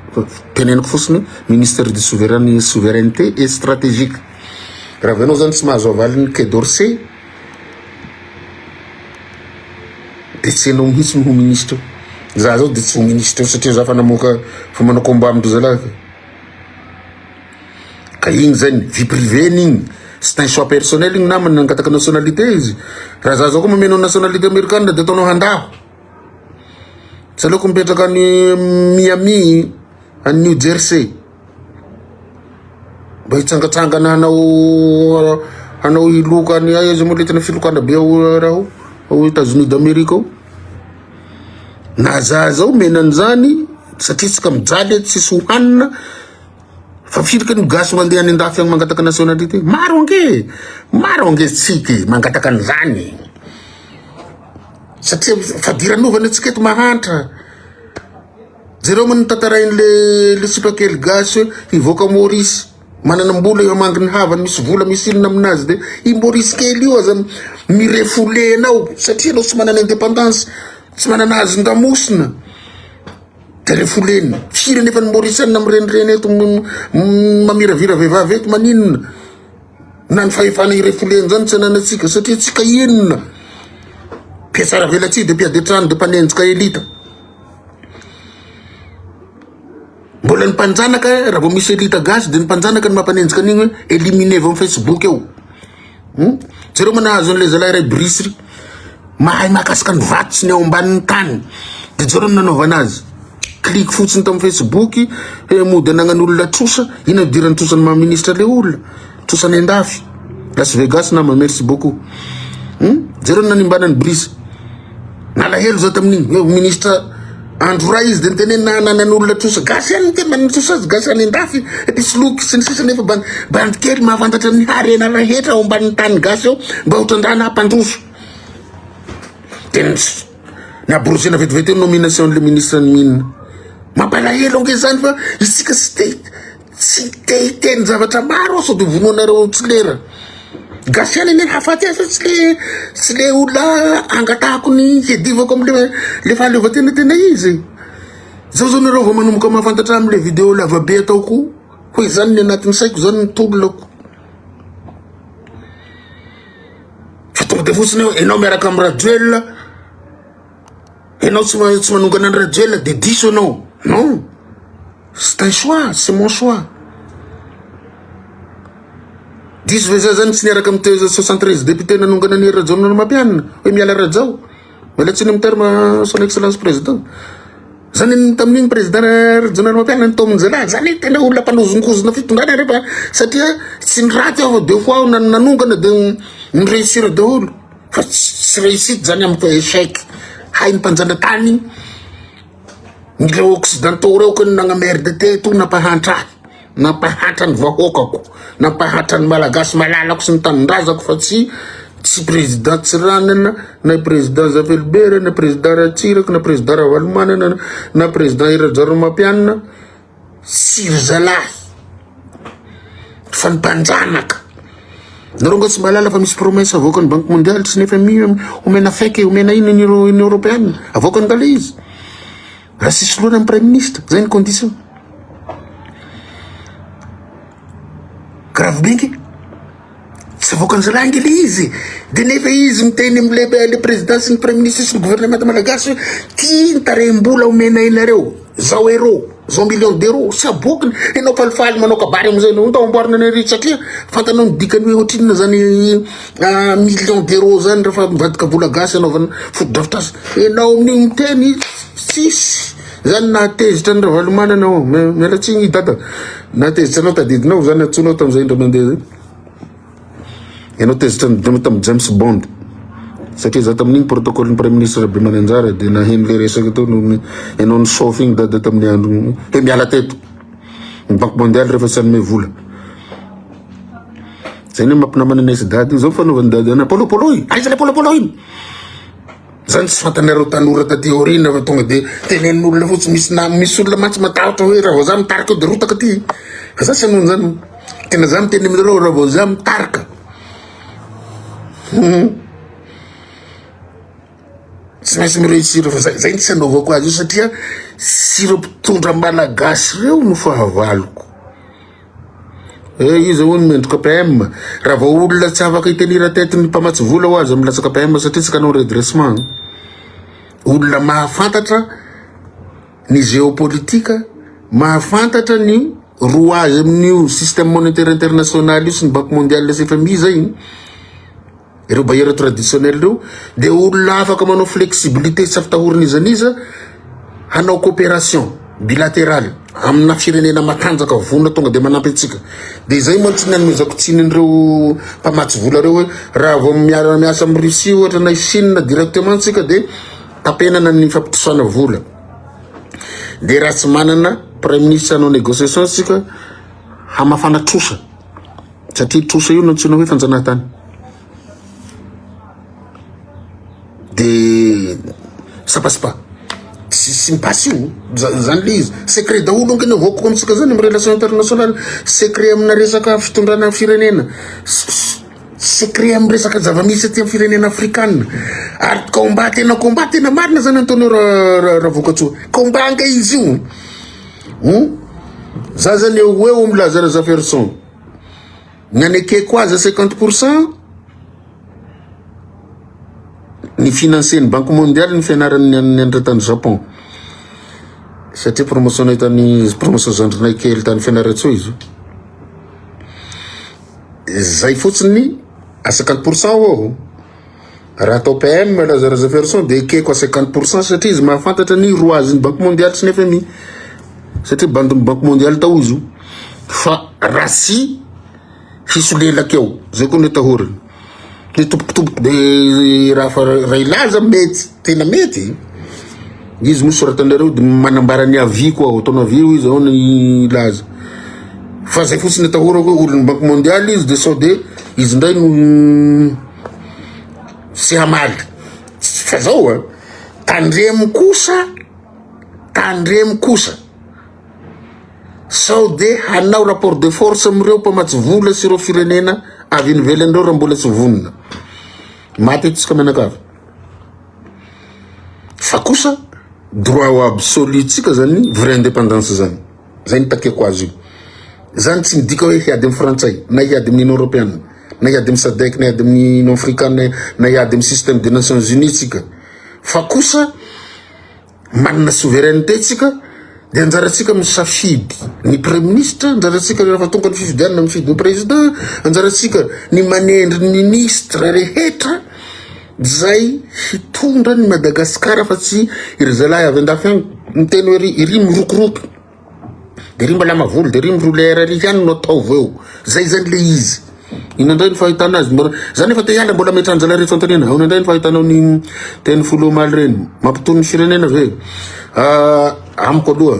teneniko fotsiny ministère de souveraineté et stratégique. Raha venao zany tsy mahazo avaliny Quai d'Orsay de tsy anao mihitsy ho ministre. Za zao de tsy ho ministre satria za fa namoaka fa manao combat amindro zalahy ka igny zany vie privée n'igny, c'est un choix personnel igny namany nangataka nationalité izy. Raha za zao koa mameno nationalité américaine de ataonao handaho, tsy aleoko mipetraka any Miami any New Jersey mba hitsangatsangana hanao hiloka any aiza moa letana filokana be raha ao États-Unis d'Amérique ao. Na za zao menan'izany satria tsika mijaly tsisy hohanina fa firika ny gasy mandeha any andafy agny mangataka nationalité. Maro ange tsika mangataka an'izany satria fadiranovana antsika eto mahantra. Zareo man tantarain'le sipakely gasy hoe hivoaka Maurice manana mbola eo amanginy havany misy vola misy inona aminazy de i Maurice kely io aza mirefolenao satria anao tsy manana indépendance, tsy manana azy ndamosina de refolena firy nefa ny Maurice anina mirenireny eto mamiravira vehivavy eto maninona na ny fahefana irefolena zany tsy ananatsika satria tsika inona piasara velatsi de piadetrano de mpanenjika elita. Mbola ny mpanjanaka raha vao misy elita gasy de ny mpanjanaka ny mampanenjika an'igny hoe éliminer avy amin'ny Facebook eo. Zareo manahazo an'le zalahy iray brisy mahay mahakasika ny vatotsy ny ao ambanin'ny tany de zareo nanaovana azy clique fotsiny tamin'ny Facebook mody anagnan'olona trosa, ina dirany trosa ny maministra le olona trosany andafy Las Vegas nama merci beaucoup. Zareo nanimbanany brisy nalahelo zao tamin'igny hoe ministra Andro raha izy de nitenena nanan'olona trosa gasy any te manana trosa azy gasy any andafy episloky sy ny sisa nefa bandy kely mahafantatra ny harena rehetra ao ambanin'ny tany gasy ao mba hotrandrana hampandroso de naborosena vetivety eo nomination le ministre ny minina mampalahelo ange zany fa isika tsy te hiteny zavatra maro sao de vonoanareo tsy lera gasy any eny hafaty azy tsy le olona angatahako ny hedivako amle fahaleovatena tena izy. Zao nareo vao manomboka mahafantatra amle vidéo lavabe ataoko hoe zany ny anatin'ny saiko zany ny tolonako fa tonga de fotsiny enao miaraka amin'ny Rajoel, enao tsy manongana ny Rajoel de diso anao. Non, c'est un choix, c'est mon choix. 10 vezay zany tsy niaraka amin'ny 73 député nanongana ny Rajao Norimapianina hoe miala Rajao mialatsiny amin'ny terme son excellence président zany tamin'igny président Rajao Norimapianina ny taominy zalahy zany tena olona mpanozonkozona fitondrana rehefa satria tsy ny raty ao deux fois nanongana de ny réussir daholo fa tsy réussite zany amiko échec hay ny mpanjana tany ny le occidentaux reo ko nagnamerde teto napahatra ny vahoakako napahatra ny malagasy malalako sy ny tanindrazako fa tsy président Tsiranana na président Zavelbera na président Ratsiraka na président Ravalomanana na président Rajao Norimapianina siry zalahy fa ny mpanjanaka nareo nga tsy malala fa misy promesse avoakany Banque mondiale tsy nefa omena fake omena ino ny Union européenne avoakany ngale izy raha sisy loana amin'ny premier ministre zay ny condition grave benky tsy voakan'zalangy le izy de nefa izy miteny amle président sy ny premier ministre sy ny gouvernement malagasy ty ntarem-bola omenay nareo zao euro zao million d'euros sy abokiny enao falifaly manao kabary amizay nao tao amboarina ny ary satria fantanao ny dikany hoe ohatrinona zany million d'euros zany rehefa mivadika vola gasy anaovana foto-drafitrasa enao amin'igny miteny sisy zany nahatezitra ny ravalomana anao mialatsiny dada nahatezitra anao tadidinao zany atsonao tam'izay indra mandeha zay enao tezitra tam James Bond satria za tamin'igny protocole ny premier ministre be mananjara de naheno le resaka tao enao ny saofy igny dada tamin'ny andro he miala teto ny banque mondiale rehefa tsy anome vola zay ny mampinamana nesy dady zao fanaovany dady ana polopolo iny aiza le polopolo iny zany tsy fantanareo tanora taty orina fa tonga de tenen'olona fotsy misy olona mantsy matahotra hoe raha vao za mitarika de rotaka ty fa za sy anony zany tena za miteny aminareo raha vao za mitarika tsy maintsy mireusir fa zay ny tsy anaovako azy io satria sireo mpitondra malagasy reo no fahavaloko izy ho ny mendrika PM raha vao olona tsy afaka hitenira tety ny mpamatsy vola ho azy amilatsaka PM satria tsy kanao redressement olona mahafantatra ny géopolitika mahafantatra ny roa azy amin'io système monétaire international io sy ny banque mondiale le FMI zay ireo bailleur traditionnel reo de olona afaka manao flexibilité tsy afitahorina izaniza hanao coopération bilatérale amina firenena matanjaka vona tonga de manampy atsika de zay moa tsy nanomezako tsinindreo mpamatsy vola reo hoe raha vao miasa amin'ny Russie ohatra na Chine directement tsika de tapenana ny fampitosana vola de raha tsy manana premier ministre hanao négociation tsika hamafana trosa satria trosa io no antsona hoe fanjanahantany de ça passe pas sy mipasse io zany le izy secret daholo angeny voako amitsika zany amy relation internationale secret amina resaka fitondrana firenena secret amy resaka zava-misy aty amy firenena afrikanina ary combat tena marina zany antonio raha vokatsoa combat anga izy io za zany eo milaza raza ferson nanekeko aza 50% ny financier ny banque mondiale ny fianarany andra tany Japon satria promotion nahitany promotion zandrinay kely tany fianaratso izy zay fotsiny à 50% ao raha atao PM lazaraza ferson de ekeko à 50% satria izy mahafantatra ny roa azy ny banque mondiale sy ny FMI satria bandy banque mondiale tao izy fa raha sy fisolelakeo zay koa netahoriny de topotopoky de raha ilaza mety tena mety izy mosoratanareo de manambarany avis koa ataony avis izy ao ny laza fa zay fotsiny atahorako hoe olony banque mondiale izy de sao de izy ndray no sy hamaly fa zao tandremo kosa sao de hanao rapport de force amireo mpamatsy vola sy reo firenena avy nivelanireo raha mbola tsy vonona maty tsika menakava fa kosa droit absolu tsika zany vraie indépendance zany zay nitakeko azy io zany tsy midika hoe hiady amin'ny frantsay na hiady amin'ny union européenne na hiady amin'ny SADC na hiady amin'ny union africaine na hiady amin'ny système des nations unies tsika fa kosa manana souveraineté tsika de anjaratsika misafidy ny premier ministre anjaratsika rehefa tonga ny fifidianana mifidy ny président anjaratsika ny manendry ny ministre rehetra zay hitondra ny Madagascar fa tsy iry zalahy avy andafy agny miteny hoe iry mirokoroky de ry mbalama voly de ry mirolera ry ihany no atao veo zay zany le izy inandray ny fahitana azy zany efa te hiala mbola metranjala rehetra antanena ao nandray ny fahitanao ny teny folo maly reny mampitony ny firenena ve amiko aloha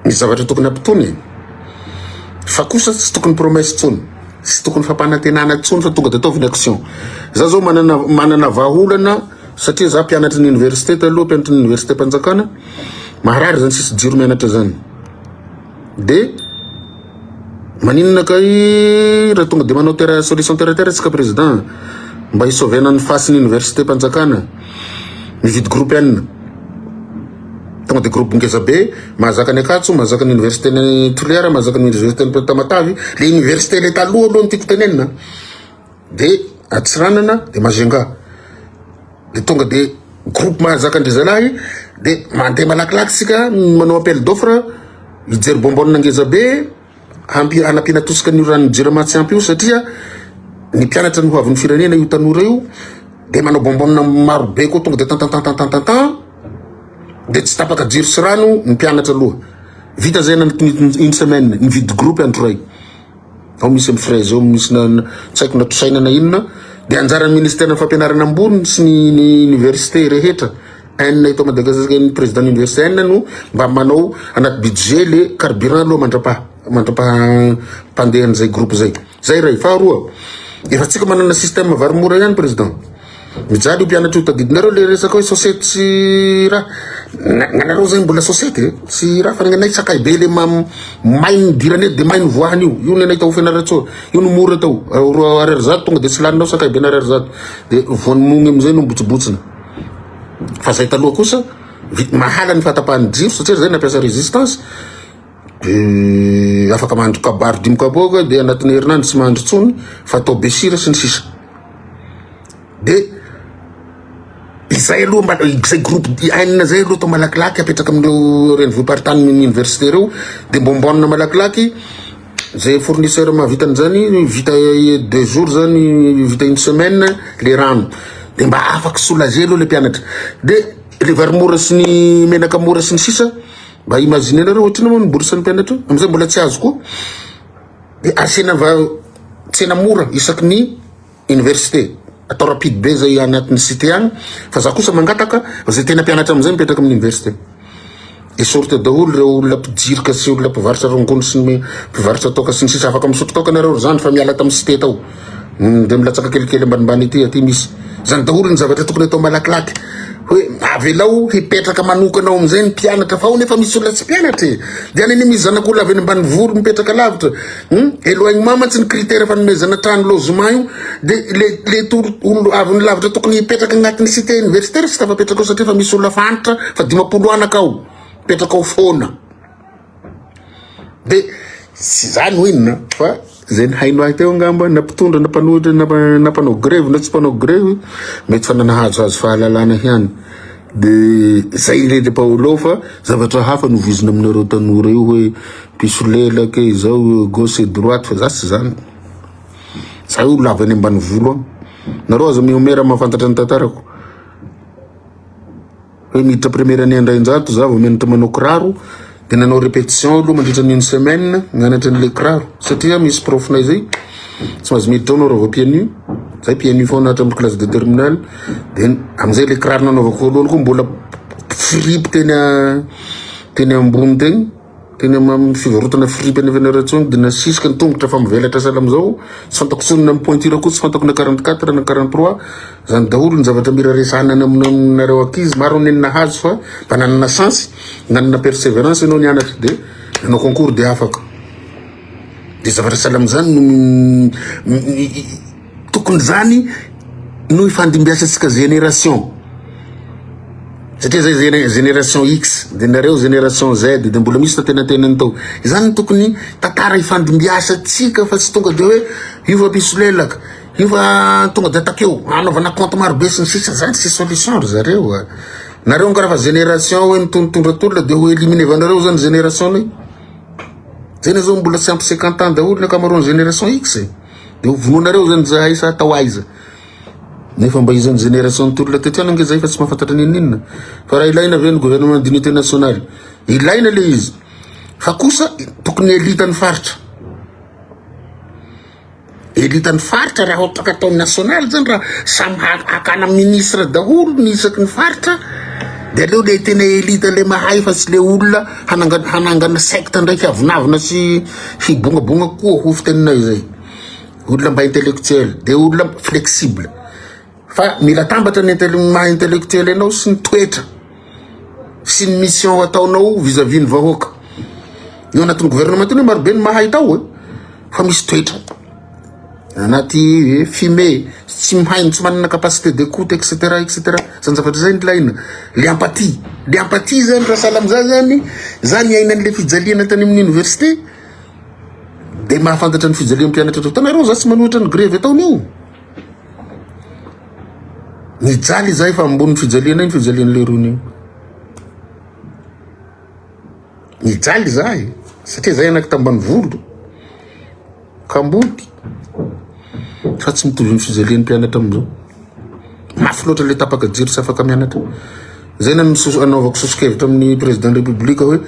misy zavatra tokony ampitony fa kosa tsy tokony promesse tsony sy tokony fampanantenana tsony fa tonga de ataoviny action za zao manana vahaolana satria za mpianatra ny université taloha mpianatra ny université Mpanjakana maharary zany sisy jiro mianatra zany de maninona kay raha tonga de manao solution terre tsika président mba hisovena ny fasy ny université Mpanjakana mividy groupe N tonga de groupe ngeza be mahazaka ny Akatso mahazaka ny université ny Toliara mahazaka ny université ny Tamatavy le université le taloha aloha ny tiako tenenina de Atsiranana de Majenga de tonga de groupe mahazakandry zalahy de mandeha malakilaky sika manao appel d'offre hijery bonbonina ngeza be hanapina tosika ny rano jirama tsy ampy io satria ny mpianatra ny hoavin'ny firenena io tanora io de manao bonbonina maro be koa tonga de tantantantantantantan de tsy tapaka jiro sy rano ny mpianatra aloha vita zay une semaine nividy groupe andro ray ao misy amy fraise ao misy tsy haiko natosainana inona de anjaran'ny ministère ny fampianarana ambony sy ny université rehetra n ito Madagasikara ny président université n no mba manao anaty budget le carburant aloha mandrapahandehan'izay groupe zay ray faharoa efa tsika manana système vary mora ihany président mijaly io mpianatra io tadidinareo le resaka hoe société sy raha gnanareo zay mbola société sy raha fa nanay sakay be le mainy dirany de mainy voahany io nenay tao fianaratsoa io no mora tao ariary zato tonga de tsy laninao sakay be nariary zato de voany mogny amizay no mibotsobotsina fa zay taloha kosa mahala ny fahatapahany jiro satria zay nampiasa résistance afaka mahandro kabaro dimy kaboka de anatin'ny herinandro tsy mahandro tsony fa atao besira sy ny sisa de izay aloha zay groupe aina zay aloha atao malakilaky apetraka amindreo renivohim-paritany université reo de mbonbonina malakilaky zay fournisseur mahavita an'izany vita 2 jours zany vita une semaine le rano de mba afaky soulager aloha le mpianatra de le vary mora sy ny menaka mora sy ny sisa mba imagine nareo ohatriny moa niborosany mpianatra amizay mbola tsy azo koa de asena tsena mora isaky ny université atao rapide be zay anatin'ny cité agny fa za kosa mangataka zay tena mpianatra amizay mipetraka amin'ny université e sorte daholo reo olona mpijirika sy olona mpivarotra rongony sy ny mpivarotra toka sy ny sisa afaka misotro toka nareo zany fa miala tamy cité tao de milatsaka kelikely ambanimbany aty misy zany daholo ny zavatra tokony atao malakilaky hoe avelao hipetraka manokanao amizay ny mpianatra fa ao nefa misy olona tsy mpianatra de any misy zanak'olo avy any ambany volo mipetraka lavitra éloignement mantsy ny critère fanomezana trano logement io de le olo avy ny lavitra tokony hipetraka agnatin'ny cité universitaire sy tafapetraka ao satria fa misy olona fantatra fa 10 anaka ao mipetraka ao foana de sy zany ho inona fa zay ny hainao ahy teo angamba nampitondra nampanohitra nampanao grève na tsy mpanao grève mety fa nanahazohazo fahalalana ihany de zay le Paolo fa zavatra hafa novizina aminareo tanora io hoe piso lelaka izao gauche et droite fa zasy zany sa io lavany ambany volo nareo aza miomera mahafantatra ny tantarako hoe miditra première année andrainjato za vao menatra manao kiraro de nanao répétition aloha mandritra ny une semaine nganatra an'le kiraro satria misy profinay zay tsy mahazo miditra ao nao raha vao PNU zay PNU foana hatra amin'ny classe de terminale de amizay le kiraro nanaovako voalohany koa mbola fripe teny ambony teny amin'ny fivarotana fripe any vénération de nasisika ny tongotra fa mivelatra sala amizao tsy fantako sonina amin'ny pointure koa tsy fantako na 44 na 43 zany daholo ny zavatra mira resanana aminareo akizy maro nenina hazo fa mba nanana chance nanana persévérance ianao nianatra de nanao concours de afaka de zavatra sala amizany tokony zany no ifandimbiasantsika génération satria zay génération X de nareo génération Z de mbola misy tatenatenany tao izany tokony tantara ifandimbiasantsika fa tsy tonga de hoe io fa piso lelaka io fa tonga de takeo anaovana compte maro be sy ny sisa zany sy solution ry zareo nareo ngaraha fa génération hoe mitondratondra de ho éliminer vanareo zany génération nay zay na zao mbola tsy ampy 50 ans daholo ny akamaroany génération X de ho vonoanareo zany zahay sa atao aiza nefa mba izany génération tolona tetriana nge zay fa tsy mahafantatra ninina fa raha ilaina ve ny gouvernement d'unité nationale ilaina le izy fa kosa tokony elitany faritra raha ohatra ka atao national zany raha samy akana ministre daholo ny isaky ny faritra de aleo le tena elita le mahay fa tsy le olona hanangana secte ndraiky avinavina sy hibongabonga koa ho fiteninay zay olona mba intellectuel de olona flexible fa mila tambatra ny maha intellectuel anao sy ny toetra sy ny mission ataonao vis-à-vis ny vahoaka io anatin'ny gouvernement teny maro be ny mahay tao fa misy toetra anaty fumé tsy mihainy tsy manana capacité d'écoute etc zany zavatra zay nilaina le empathie zany raha sahala amizay zany ainan'le fijaliana tany amin'ny université de mahafantatra ny fijalia mpianatra tanareo za tsy manohitra ny grève ataony io Nijaly zay fa ambony fijaliana iny fijalian'le rony. Nijaly zay satria zay anaky tambany volo kambody fa tsy mitovy amin'ny fijalian'ny mpianatra amizao. Mafy loatra le tapaka jiry sy afaka mianatra. Zay anaovako sosikevitra amin'ny président république hoe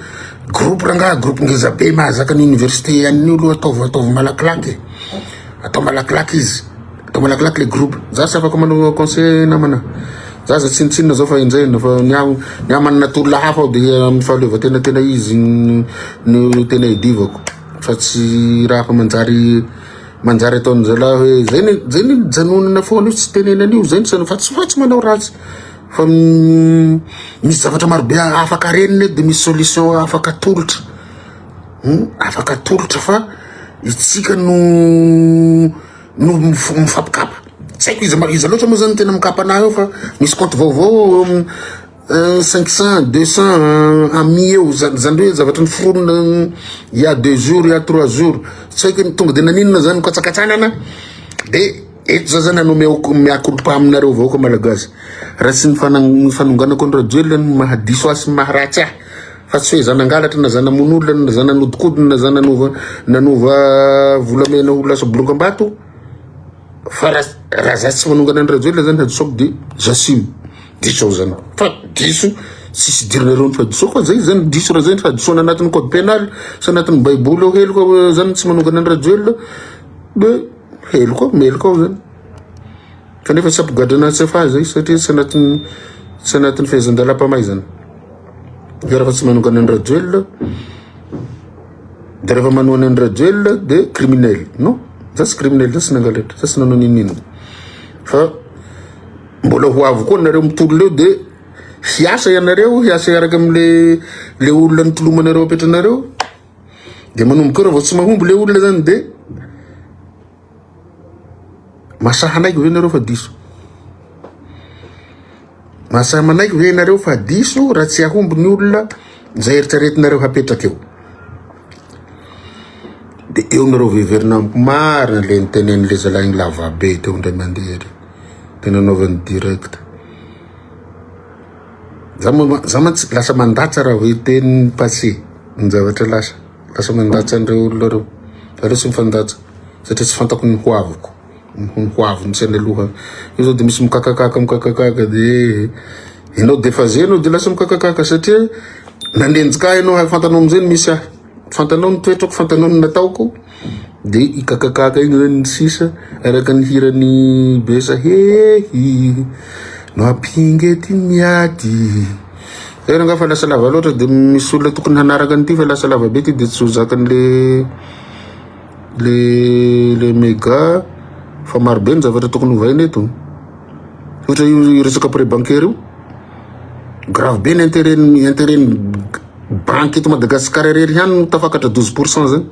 groupe rangaha groupe ngeza be mahazaka ny université an'io aloha ataovy malakilaky. Atao malakilaky izy. Atao malakilaky le groupe. Za sy afaka manao conseil namana. Za tsinitsinina zao fa enjehina fa niamanana tolona hafa aho dia amin'ny fahaleovan-tena izy no tena idivako. Fa tsy raha fa manjary ataony zalahy hoe zay ny janonana foana io tsy tenenan'io zay ny fa tsy manao ratsy. Fa misy zavatra maro be afaka reniny dia misy solution afaka tolotra. Afaka tolotra fa itsika no mifampikapa. Tsy haiko izy loatra moa zany tena mikapa anahy eo fa misy compte vaovao 500, 200, 1000 eo zany hoe zavatra ny foronina il y a 2 jours, il y a 3 jours. Tsy haiko tonga dia naninona zany katsakatsanana dia eto za zany anao miakolopa aminareo avao ko malagasy. Raha tsy ny fanonganako ny radio ny mahadiso azy sy maharatsy ahy fa tsy hoe zanangalatra na zanamon'olona na zananodikodina na nanova volamena ho lasa bolongambato. Fa raha za tsy manongana ny radio zany hadisoko dia j'assume diso zany fa diso sisy dirinareo ny fahadiso fa zay zany diso raha zay fahadisoana anatin'ny code pénal sy anatin'ny baiboly heliko zany tsy manongana ny radio dia heliko meliko zany fa nefa tsy ampigadana tsy afa zay satria sy anatin'ny fehezan-dalam-pamaizana. Raha fa tsy manongana ny radio dia rehefa manoana ny radio dia criminel non za tsy criminel za sy nangalatra za sy nanao ninina fa mbola ho avo koa nareo mitolo leo dia hiasa ianareo hiasa iaraka am'le olona nitolomanareo apetranareo dia manomboka eo raha vao tsy mahomby le olona zany dia masaha anaiky ve nareo fa diso. Masaha manaiky ve nareo fa diso raha tsy ahomby ny olona zay eritreretinareo hapetraka eo. Dia eo nareo veverinamiko marina le nitenen'le zalahy igny lava be teo ndray mandeha ry tena naovany direct. Za lasa mandatsa raha hoe teny passé ny zavatra lasa mandatsa an'ireo olona reo fa reo tsy mifandatsa satria tsy fantako ny hoaviko ny saina aloha. Io zao dia misy mikakakaka dia ianao defa zay anao dia lasa mikakakaka satria nanenjika ianao hafantanao am'izay ny misy ahy fantanao ny toetrako fantanao ny nataoko dia ikakakaka igny zany ny sisa araka ny hirany besa hehy no ampingety miady zay ranga fa lasa lava loatra dia misy olona tokony hanaraka an'ity fa lasa lava be ty dia tsy ho zakan'le méga fa maro be ny zavatra tokony hovaina eto ohatra io resaka pré bancaire io grave be ny intérêt banque eto Madagasikara rery ihany no tafakatra 12% zany.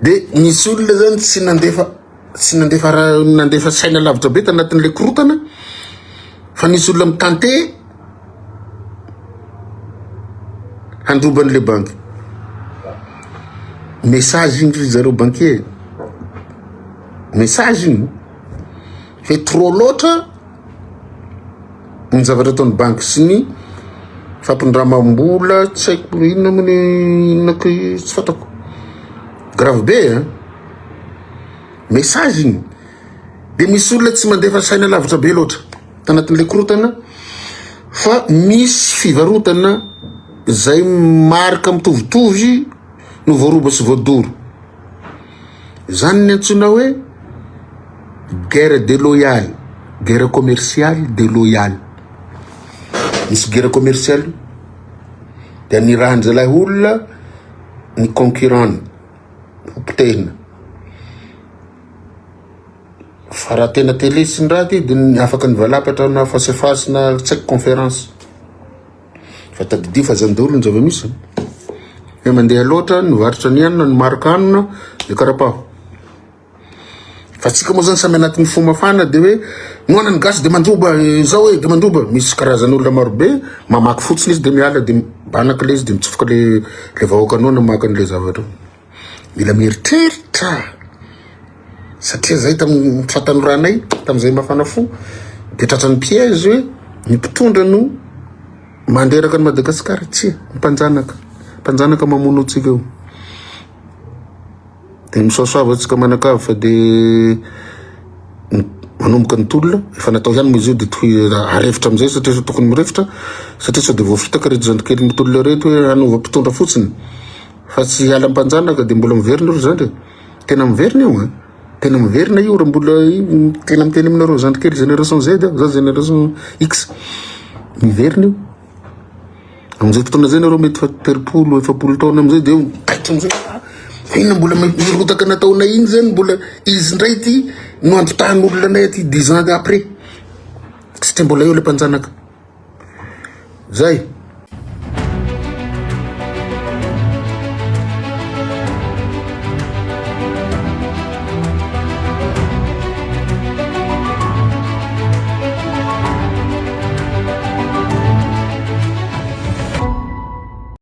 Dia misy olona zany tsy nandefa saina lavitra be tanatin'le korotana fa nisy olona mitante handroban'le banque. Message igny ry zareo banquier message igny fe trop loatra ny zavatra ataon'ny banque sy ny fampindramam-bola tsy haiko inona moa ny inona tsy fantako grave be message igny. Dia misy olona tsy mandefa saina lavitra be loatra tanatin'le korotana fa misy fivarotana zay marika mitovitovy no voaroba sy voadoro zany ny antsoina hoe guerre déloyale guerre commerciale déloyale. Misy guerre commerciale dia nirahan'zalahy olona ny concurrent potehina fa raha tena télé sy ny raha ty dia afaka ny valapatra na face à face na tsy haiko conférence fa tadidio fa zany daholo ny zava-misy hoe mandeha loatra nivarotra ny anona ny marika anona dia karapaho fa tsika moa zany samy anatin'ny fomafana dia hoe noana ny gasy dia mandroba zao hoe dia mandroba misy karazan'olona maro be mamaky fotsiny izy dia miala dia banaka le izy dia mitsofoka le vahoaka anao na maka an'le zavatra. Mila mieritreritra satria zay tamin'ny fatanoranay tamin'izay mafana fo de tratran'ny piège hoe ny mpitondra no manderaka ny Madagasikara tsia mpanjanaka mamono atsika io de misoasoava atsika manakava fa de manomboka ny tolona efa natao ihany izy io de arefitra amizay satria tokony mirefitra satria sao de voafitaka reto zandrikely mitolona reto hoe hanova mpitondra fotsiny fa tsy ala mpanjanaka de mbola miverina ro zandry tena miverina io tena miverina io raha mbola tena miteny aminareo zandrikely génération Z za génération X miverina io amizay fotoana zay nareo mety fa 30 taona amizay de kaitra amizay ina mbola mirotaka nataonay iny zany mbola izy ndray ty no andotahan'olona anay ty 10 ans après satria mbola eo le mpanjanaka zay